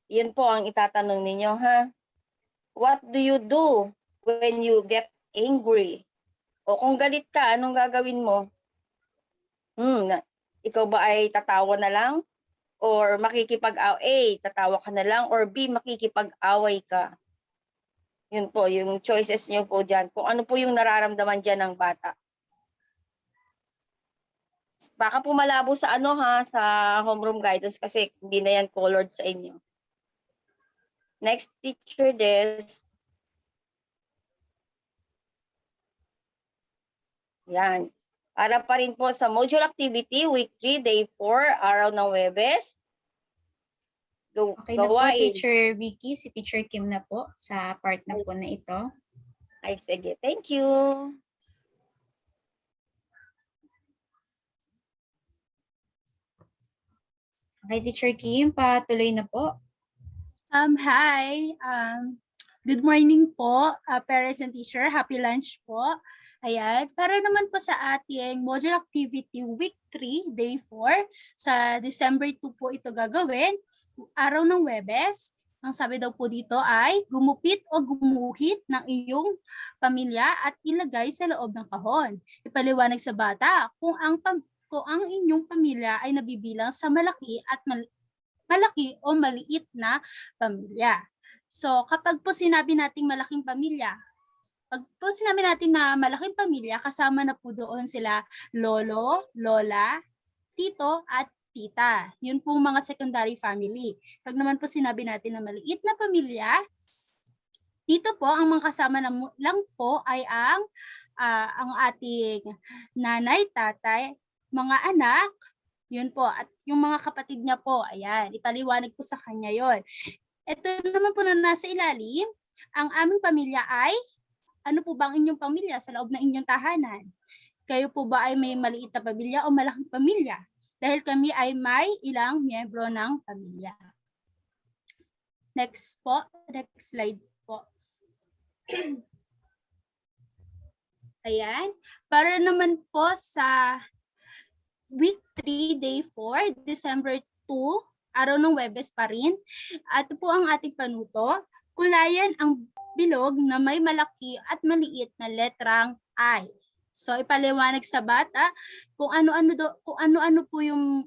Yun po ang itatanong ninyo, ha? What do you do when you get angry? O kung galit ka, anong gagawin mo? Ikaw ba ay tatawa na lang? Or makikipag-away? Tatawa ka na lang? Or B, makikipag-away ka? Yun po, yung choices niyo po dyan. Kung ano po yung nararamdaman dyan ng bata. Baka po malabo sa sa homeroom guidance kasi hindi na yan colored sa inyo. Next, teacher Des. Yan. Para pa rin po sa module activity, week 3, day 4, araw ng Huwebes. Okay na po, Gawain. Teacher Vicky. Si Teacher Kim na po sa part na po na ito. Ay, sige. Thank you. Okay, Teacher Kim, patuloy na po. Hi. Good morning po, parents and teacher. Happy lunch po. Ayan. Para naman po sa ating module activity week 3, day 4. Sa December 2 po ito gagawin. Araw ng Huwebes. Ang sabi daw po dito ay gumupit o gumuhit ng iyong pamilya at ilagay sa loob ng kahon. Ipaliwanag sa bata kung ang inyong pamilya ay nabibilang sa malaki o maliit na pamilya. So, kapag po sinabi nating malaking pamilya, pag po sinabi natin na malaking pamilya, kasama na po doon sila lolo, lola, tito, at tita. Yun pong mga secondary family. Pag naman po sinabi natin na maliit na pamilya, dito po ang mga kasama lang po ay ang ating nanay, tatay, mga anak, yun po, at yung mga kapatid niya po, ayan, ipaliwanag po sa kanya yon. Ito naman po na nasa ilalim, ang aming pamilya ay, ano po ba ang inyong pamilya sa loob ng inyong tahanan? Kayo po ba ay may maliit na pamilya o malaking pamilya? Dahil kami ay may ilang miyembro ng pamilya. Next po, next slide po. Ayan, para naman po sa week 3, day 4, December 2, araw ng Huwebes pa rin. At po ang ating panuto, kulayan ang bilog na may malaki at maliit na letrang I. So ipaliwanag sa bata kung ano-ano po yung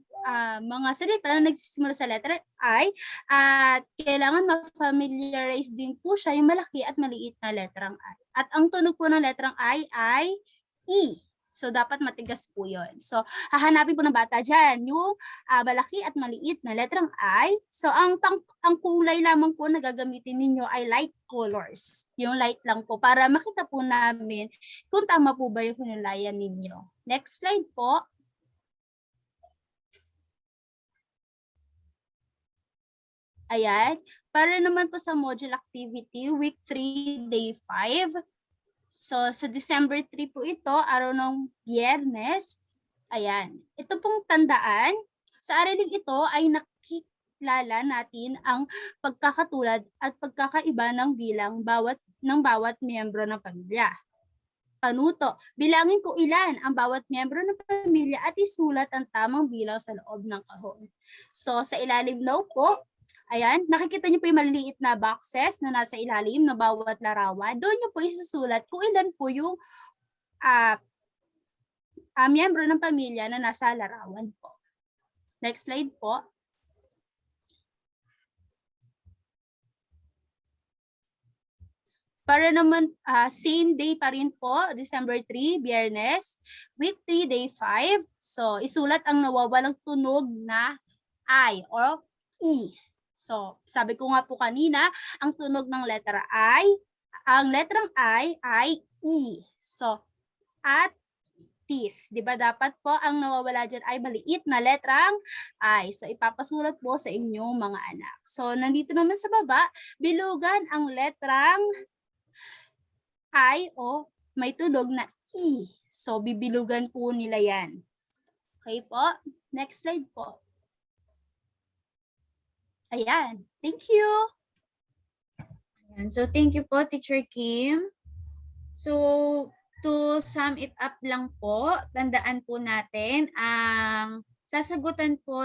mga salita na nagsisimula sa letter I at kailangan ma-familiarize din po siya yung malaki at maliit na letrang I. At ang tunog po ng letrang I ay E. So, dapat matigas po yun. So, hahanapin po ng bata dyan yung malaki at maliit na letrang I. So, ang kulay lamang po na gagamitin ninyo ay light colors. Yung light lang po para makita po namin kung tama po ba yung kinulayan ninyo. Next slide po. Ayan. Para naman po sa module activity, week 3, day 5. So, sa December 3 po ito, araw ng Biyernes. Ayan. Ito pong tandaan, sa araling ito ay nakikilala natin ang pagkakatulad at pagkakaiba ng bilang ng bawat miyembro ng pamilya. Panuto, bilangin kung ilan ang bawat miyembro ng pamilya at isulat ang tamang bilang sa loob ng kahon. So, sa ilalim daw po, ayan, nakikita niyo po yung maliliit na boxes na nasa ilalim ng bawat larawan. Doon niyo po isusulat kung ilan po yung miyembro ng pamilya na nasa larawan po. Next slide po. Para naman same day pa rin po, December 3, Biyernes, week 3, day 5. So, isulat ang nawawalang tunog na I or E. So, sabi ko nga po kanina, ang tunog ng letra I, ang letrang I ay E. So, at tis. Di ba dapat po ang nawawala dyan ay maliit na letrang I. So, ipapasulat po sa inyong mga anak. So, nandito naman sa baba, bilugan ang letrang I o may tunog na E. So, bibilugan po nila yan. Okay po? Next slide po. Ayan. Thank you. Ayan. So, thank you po, Teacher Kim. So, to sum it up lang po, tandaan po natin ang sasagutan po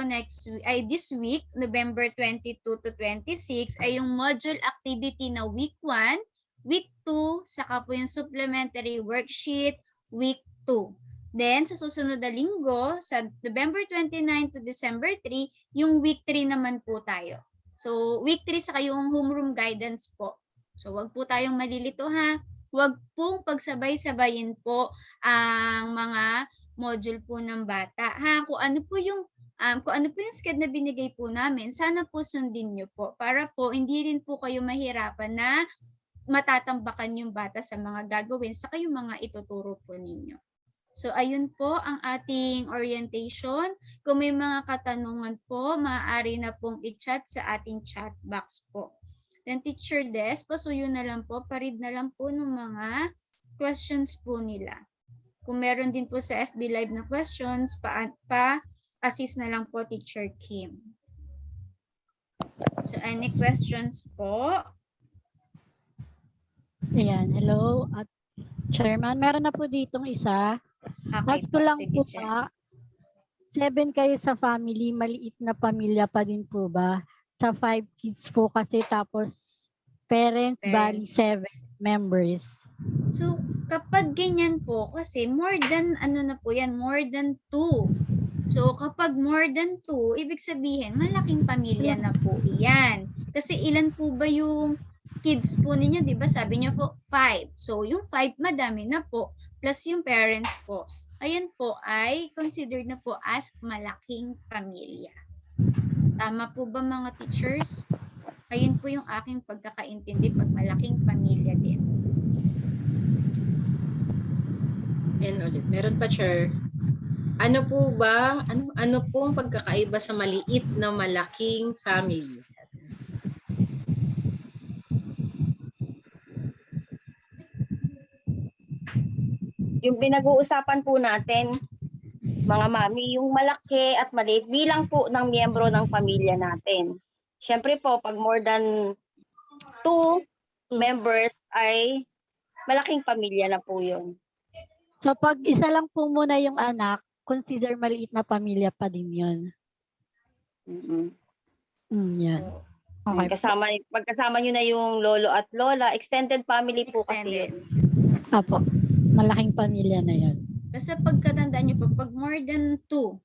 this week, November 22 to 26, ay yung module activity na week 1, week 2, saka po yung supplementary worksheet, week 2. Then, sa susunod na linggo, sa November 29 to December 3, yung week 3 naman po tayo. So, week 3 saka yung homeroom guidance po. So, wag po tayong malilito ha. Wag pong pagsabay-sabayin po ang mga module po ng bata. Ha? Kung ano po yung schedule na binigay po namin, sana po sundin nyo po para po hindi rin po kayo mahirapan na matatambakan yung bata sa mga gagawin sa yung mga ituturo po ninyo. So, ayun po ang ating orientation. Kung may mga katanungan po, maaari na pong i-chat sa ating chat box po. Then, Teacher Des, pasuyo na lang po, paread na lang po ng mga questions po nila. Kung meron din po sa FB Live na questions, pa-assist na lang po, Teacher Kim. So, any questions po? Ayan, hello. At Chairman, meron na po ditong isa. Okay Ask ko lang sige, po Chair. ba, 7 kayo sa family, maliit na pamilya pa din po ba? Sa 5 kids po kasi tapos parents, bali 7 members. So, kapag ganyan po, kasi more than, po yan, more than 2. So, kapag more than 2, ibig sabihin, malaking pamilya na po yan. Kasi ilan po ba yung kids po ninyo, di ba? Sabi niyo po, 5. So, yung 5, madami na po. Plus yung parents po. Ayan po ay considered na po as malaking pamilya. Tama po ba mga teachers? Ayun po yung aking pagkakaintindi pag malaking pamilya din. Yan ulit. Meron pa, Chair. Ano po ba, ano pong pagkakaiba sa maliit na malaking family? Yung pinag-uusapan po natin, mga mami, yung malaki at maliit bilang po ng miyembro ng pamilya natin. Siyempre po, pag more than 2 members ay malaking pamilya na po yun. So pag isa lang po muna yung anak, consider maliit na pamilya pa din yun. Yan. Okay. Pagkasama nyo na yung lolo at lola, extended family po kasi yun. Apo, malaking pamilya na yun. Basta pagkatandaan nyo po, pag more than 2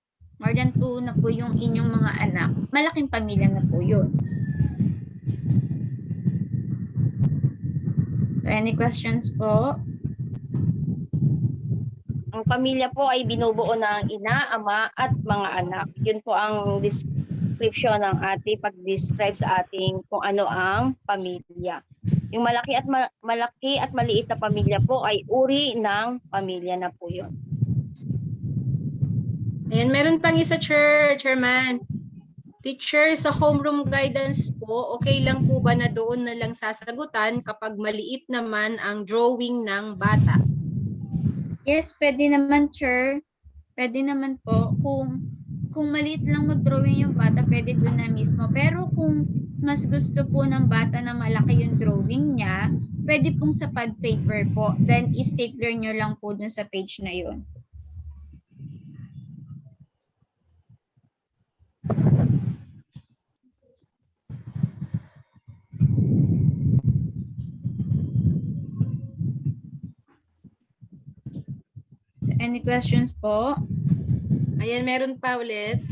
na po yung inyong mga anak, malaking pamilya na po yun. So, any questions po? Ang pamilya po ay binubuo ng ina, ama, at mga anak. Yun po ang description ng ating pag-describe sa ating kung ano ang pamilya. Yung malaki at maliit na pamilya po ay uri ng pamilya na po yun. Ayan, meron pang isa, Chairman. Teacher, sa homeroom guidance po, okay lang po ba na doon na lang sasagutan kapag maliit naman ang drawing ng bata? Yes, pwede naman, Chair. Pwede naman po. Kung maliit lang mag-drawing yung bata, pwede doon na mismo. Pero kung mas gusto po ng bata na malaki yung drawing niya, pwede pong sa pad paper po. Then, i-stapler nyo lang po dun sa page na yun. Any questions po? Ayan, meron pa ulit.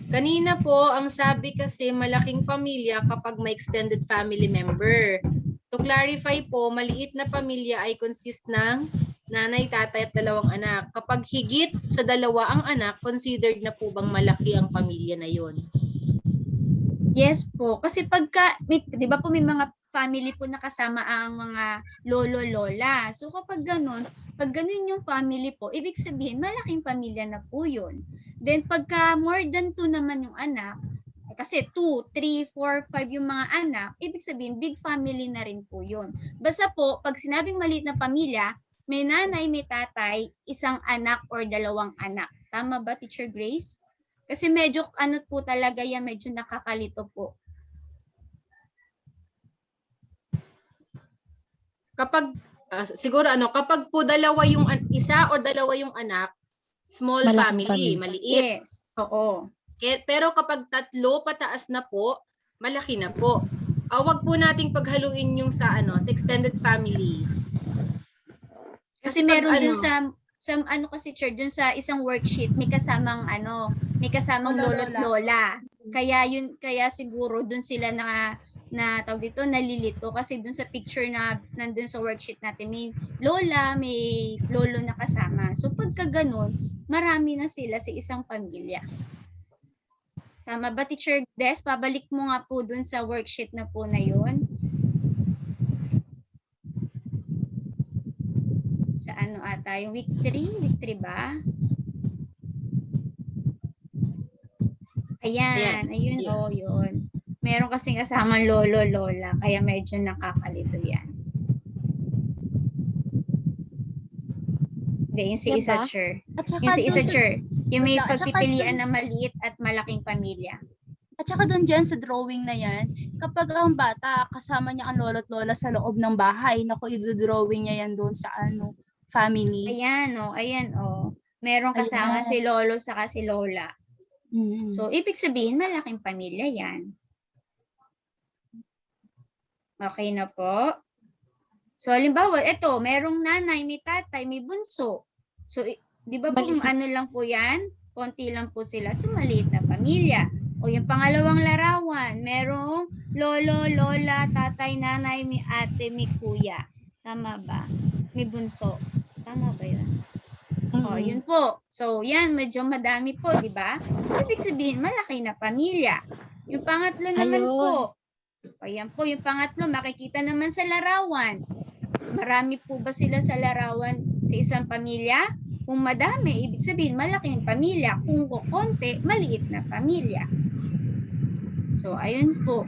Kanina po, ang sabi kasi malaking pamilya kapag may extended family member. To clarify po, maliit na pamilya ay consist ng nanay, tatay at dalawang anak. Kapag higit sa dalawa ang anak, considered na po bang malaki ang pamilya na yon? Yes po. Kasi pagka, di ba po may mga family po nakasama ang mga lolo-lola. So kapag ganun, pag ganun yung family po, ibig sabihin malaking pamilya na po yun. Then pagka more than 2 naman yung anak, kasi 2, 3, 4, 5 yung mga anak, ibig sabihin big family na rin po yun. Basta po, pag sinabing maliit na pamilya, may nanay, may tatay, isang anak or dalawang anak. Tama ba, Teacher Grace? Kasi medyo ano po talaga yan, medyo nakakalito po. Kapag, siguro kapag po dalawa yung, isa o dalawa yung anak, small Malaking family, pamilya. maliit. Yes, oo. Pero kapag 3 pataas na po, malaki na po. Wag po nating paghaluin yung sa sa extended family. Kasi pag meron dun sa kasi Chair, dun sa isang worksheet may kasamang lolo't lola. Kaya siguro dun sila tawag dito, nalilito kasi dun sa picture na nandun sa worksheet natin may lola, may lolo na kasama. So pagka ganun, marami na sila sa isang pamilya. Tama ba, Teacher Des? Pabalik mo nga po dun sa worksheet na po na yun. Sa yung week 3? Week 3 ba? Ayan. Ayun, Yeah. yun. Meron kasing kasamang lolo, lola, kaya medyo nakakalito yan. Hindi, yung si Yan isa, ba? Chair. At saka Yung si isa, dun sa- Chair. Yung may At saka pagpipilian dun- na maliit at malaking pamilya. At saka doon dyan sa drawing na yan, kapag ang bata, kasama niya ang lolo't lola sa loob ng bahay, naku, i-drawing niya yan doon sa family. Ayan, Meron kasama Ayan. si lolo saka si lola. Mm. So, ibig sabihin, malaking pamilya yan. Okay na po? So, halimbawa, ito, merong nanay, may tatay, may bunso. So, di ba po, Maliit. lang po yan? Konti lang po sila. So, maliit na pamilya. O yung pangalawang larawan, merong lolo, lola, tatay, nanay, may ate, may kuya. Tama ba? May bunso. Tama ba yun? O, yun po. So, yan, medyo madami po, di ba? So, ibig sabihin, malaki na pamilya. Yung pangatlo naman Ayun. po. Ayan po, yung pangatlo, makikita naman sa larawan. Marami po ba sila sa larawan sa isang pamilya? Kung madami, ibig sabihin, malaking pamilya. Kung konti, maliit na pamilya. So, ayun po.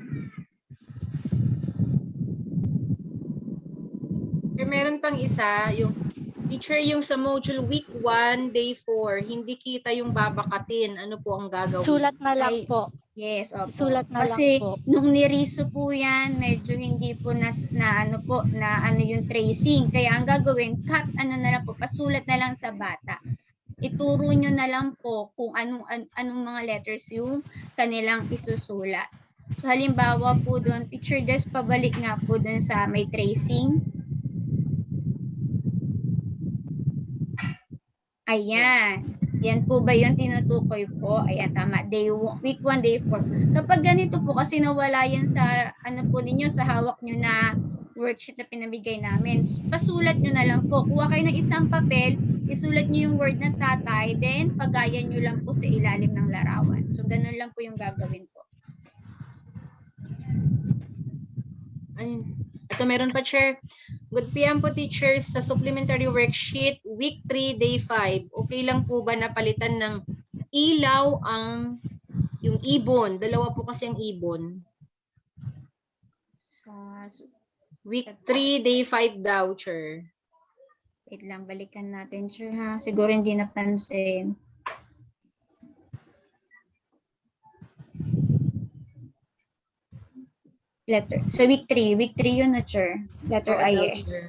Pero meron pang isa, yung teacher, yung sa module week 1, day 4, hindi kita yung babakatin. Ano po ang gagawin? Sulat na lang Ay, po. Yes, opo. Sulat na Kasi lang po. nung niriso po yan, medyo hindi po na yung tracing. Kaya ang gagawin, na lang po, pasulat na lang sa bata. Ituro nyo na lang po kung anong mga letters yung kanilang isusulat. So halimbawa po doon, Teacher Des, pabalik nga po doon sa may tracing. Ayan. Yan po ba yung tinutukoy po? Ayan, tama. Week 1, day 4. Kapag ganito po, kasi nawala yan sa, po ninyo, sa hawak nyo na worksheet na pinabigay namin. Pasulat nyo na lang po. Kuha kayo ng isang papel, isulat nyo yung word ng tatay, then pagayan nyo lang po sa ilalim ng larawan. So, ganun lang po yung gagawin po. Ito meron pa, Chair. Good PM po, teachers. Sa supplementary worksheet, week 3, day 5. Okay lang po ba napalitan ng ilaw yung ibon? Dalawa po kasi ang ibon. Week 3, day 5 daw, Chair. Wait lang, balikan natin, sure ha. Siguro hindi napansin. Letter. So week 3 yun na, sure. Letter Oo I daw, eh. Chair.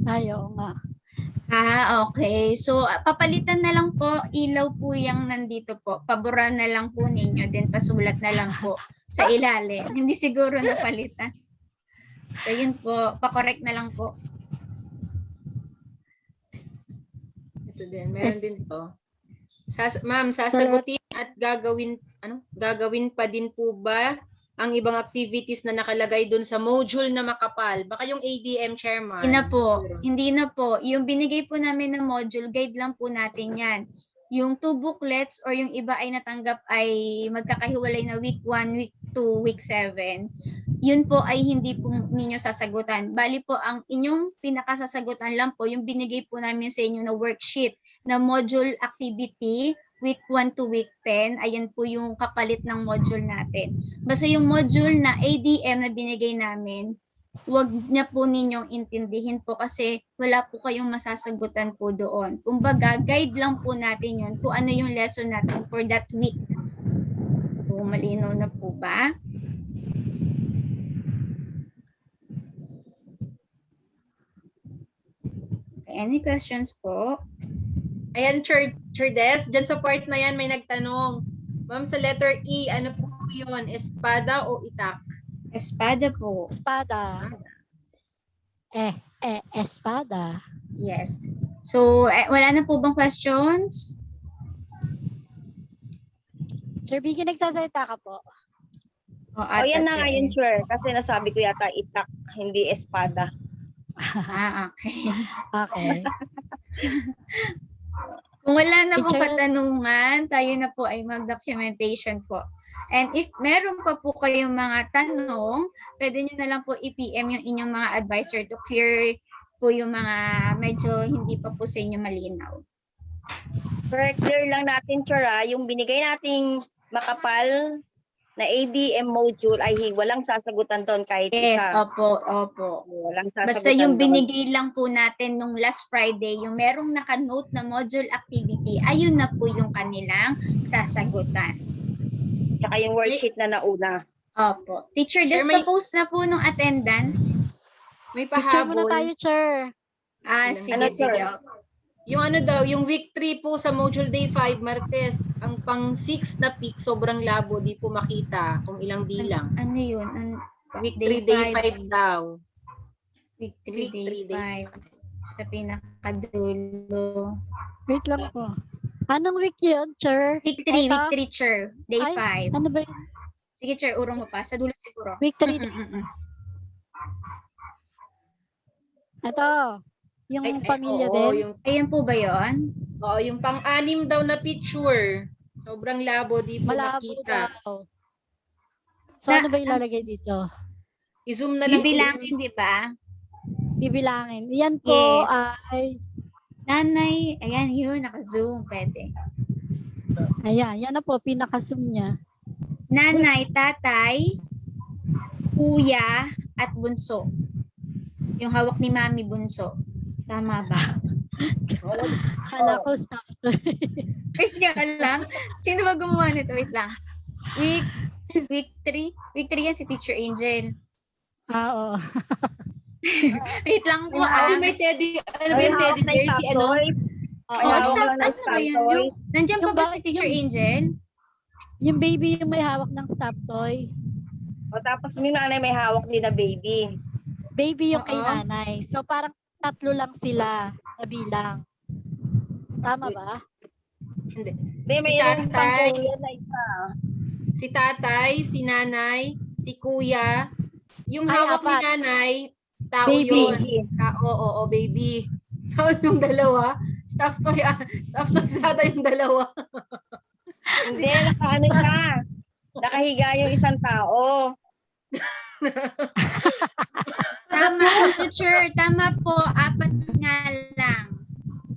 Ayaw nga. Okay. So, papalitan na lang po, ilaw po yung nandito po. Paboran na lang po ninyo, then pasulat na lang po sa ilalim. Hindi siguro napalitan. So, yun po, pa-correct na lang po. Ito din, meron Yes. din to. Ma'am, sasagutin at gagawin pa din po ba ang ibang activities na nakalagay dun sa module na makapal? Baka yung ADM chairman. Hindi na po. Yung binigay po namin na module, guide lang po natin yan. Yung 2 booklets or yung iba ay natanggap ay magkakahiwalay na week 1, week 2, week 7. Yun po ay hindi po ninyo sasagutan. Bali po ang inyong pinakasasagutan lang po yung binigay po namin sa inyo na worksheet na module activity week 1 to week 10. Ayan po yung kapalit ng module natin. Basta yung module na ADM na binigay namin, wag na po ninyong intindihin po kasi wala po kayong masasagutan po doon. Kumbaga, guide lang po natin yun kung ano yung lesson natin for that week. So, malinaw na po ba? Okay, any questions po? Ayan, Des, dyan sa part na yan may nagtanong. Ma'am, sa letter E, ano po yun? Espada o itak? Espada po. Espada. Espada. Yes. So, wala na po bang questions? Sir Vicky, nagsasalita ka po. O yan na nga yun, sure. Kasi nasabi ko yata itak, hindi espada. Okay. Okay. Kung wala na pong Teacher, katanungan, tayo na po ay mag-documentation po. And if meron pa po kayong mga tanong, pwede nyo na lang po i-PM yung inyong mga advisor to clear po yung mga medyo hindi pa po sa inyo malinaw. Clear lang natin, Chora, yung binigay nating makapal na ADM module ay walang sasagutan doon kahit Yes, isa. opo. Walang sasagutan Basta yung doon. binigay lang po natin nung last Friday, yung merong naka-note na module activity, ayun na po yung kanilang sasagutan. Tsaka yung worksheet na nauna. Opo. Teacher, Sir, this post na po nung attendance. May Picture muna pahabol. tayo, Sir. Sige, Ano, sige. sir? Yung ano daw, yung week 3 po sa module day 5, Martes, ang pang 6 na peak, sobrang labo, di po makita kung ilang bilang. Ano yun? Week 3 day 5 daw. Week 3, Week 3 day day 5. Sa pinakadulo. Wait lang po. Anong week yun, Sir? Week 3, Ito? week 3, sir. Day Ay, 5. ano ba yun? Sige, sir, urong mo pa. Sa dulo siguro. Week 3. Mm-mm. Ito. Yung pamilya oo, din. yung, Ayan po ba yun? yung pang-anim daw na picture. Sobrang labo, di po Malabo makita. daw. So, ano ba ilalagay dito? I-zoom na lang. Bibilangin, di ba? Bibilangin. Yan po Yes. ay, Nanay, ayan yun, naka-zoom, pwede. ayan, yan na po, pinaka-zoom niya. Nanay, tatay, kuya, at bunso. Yung hawak ni mami bunso. Tama ba? Kala ko stop. Wait nga lang. Sino ba gumawa nito? Wait lang. Week 3? Week 3 yan si Teacher Angel. Oo. Wait lang po. Kasi may teddy, ano ba yung teddy bear? Si ano? Oo, May stop. hawak ng Ano ba yan? toy. Nandiyan pa Yung ba ba- si Teacher yung- Angel? Yung baby yung may hawak ng stop toy. O tapos yung nanay may hawak din na baby. Baby yung kay Oo. nanay. So, parang 3 lang sila na bilang. Tama ba? Hindi. Hindi, Si may ilang tatay. pang kuya na isa. Si tatay, si nanay, si kuya. Yung Ay, hawak ni 4. nanay, tao Baby. yun. Oo, baby. Tapos yung dalawa, staff toy sa ata yung dalawa. Hindi, nakaano siya. Nakahiga yung isang tao. Tama po, Teacher. Tama po. 4 nga lang.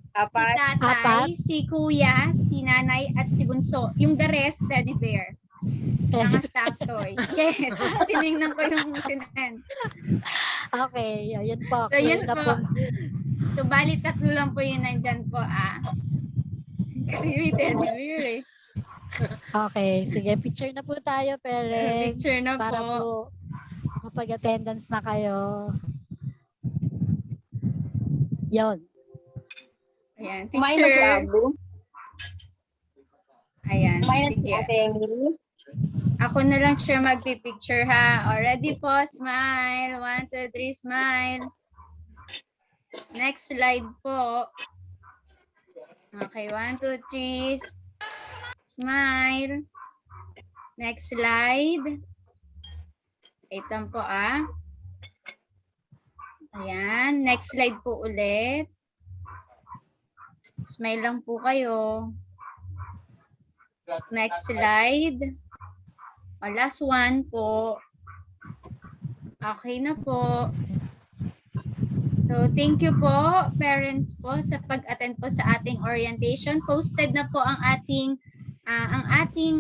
Si Apat. tatay, si kuya, si nanay, at si bunso. Yung the rest, teddy bear. Mga stop toy. Yes. Tinignan ko yung sinend. Okay, yun po. So, yun Clear na po. So, bali 3 lang po yung nandyan po, Kasi may teddy bear eh. Okay, sige. Picture na po tayo, parents. Picture na Para po. po kapag-attendance na kayo. Yon. Ayan, Kumain na si teacher. Abu. Ayan, Kumain na si sige. Ate Emily. Ako na lang siya magpipicture ha. O, ready po, smile. 1, 2, 3, smile. Next slide po. Okay, 1, 2, 3. Smile. Next slide. Ito po Ayan, next slide po ulit. Smile lang po kayo. Next slide. O, last one po. Okay na po. So, thank you po, parents po, sa pag-attend po sa ating orientation. Posted na po ang ating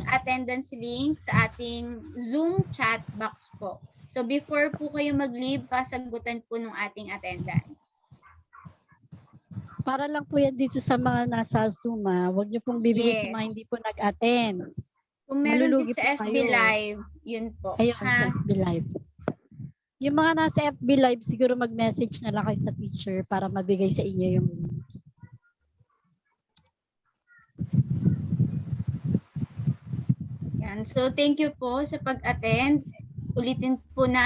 attendance link sa ating Zoom chat box po. So, before po kayo mag-leave, pasagutan po ng ating attendance. Para lang po yan dito sa mga nasa Zoom. Huwag niyo pong bibigay sa mga Yes. hindi po nag-attend. Kung meron din Malulugi sa po FB kayo. Live, yun po. Ayun, Ha? sa FB Live. Yung mga nasa FB Live, siguro mag-message na lang kayo sa teacher para mabigay sa inyo yung Yan. So, thank you po sa pag-attend. Ulitin po na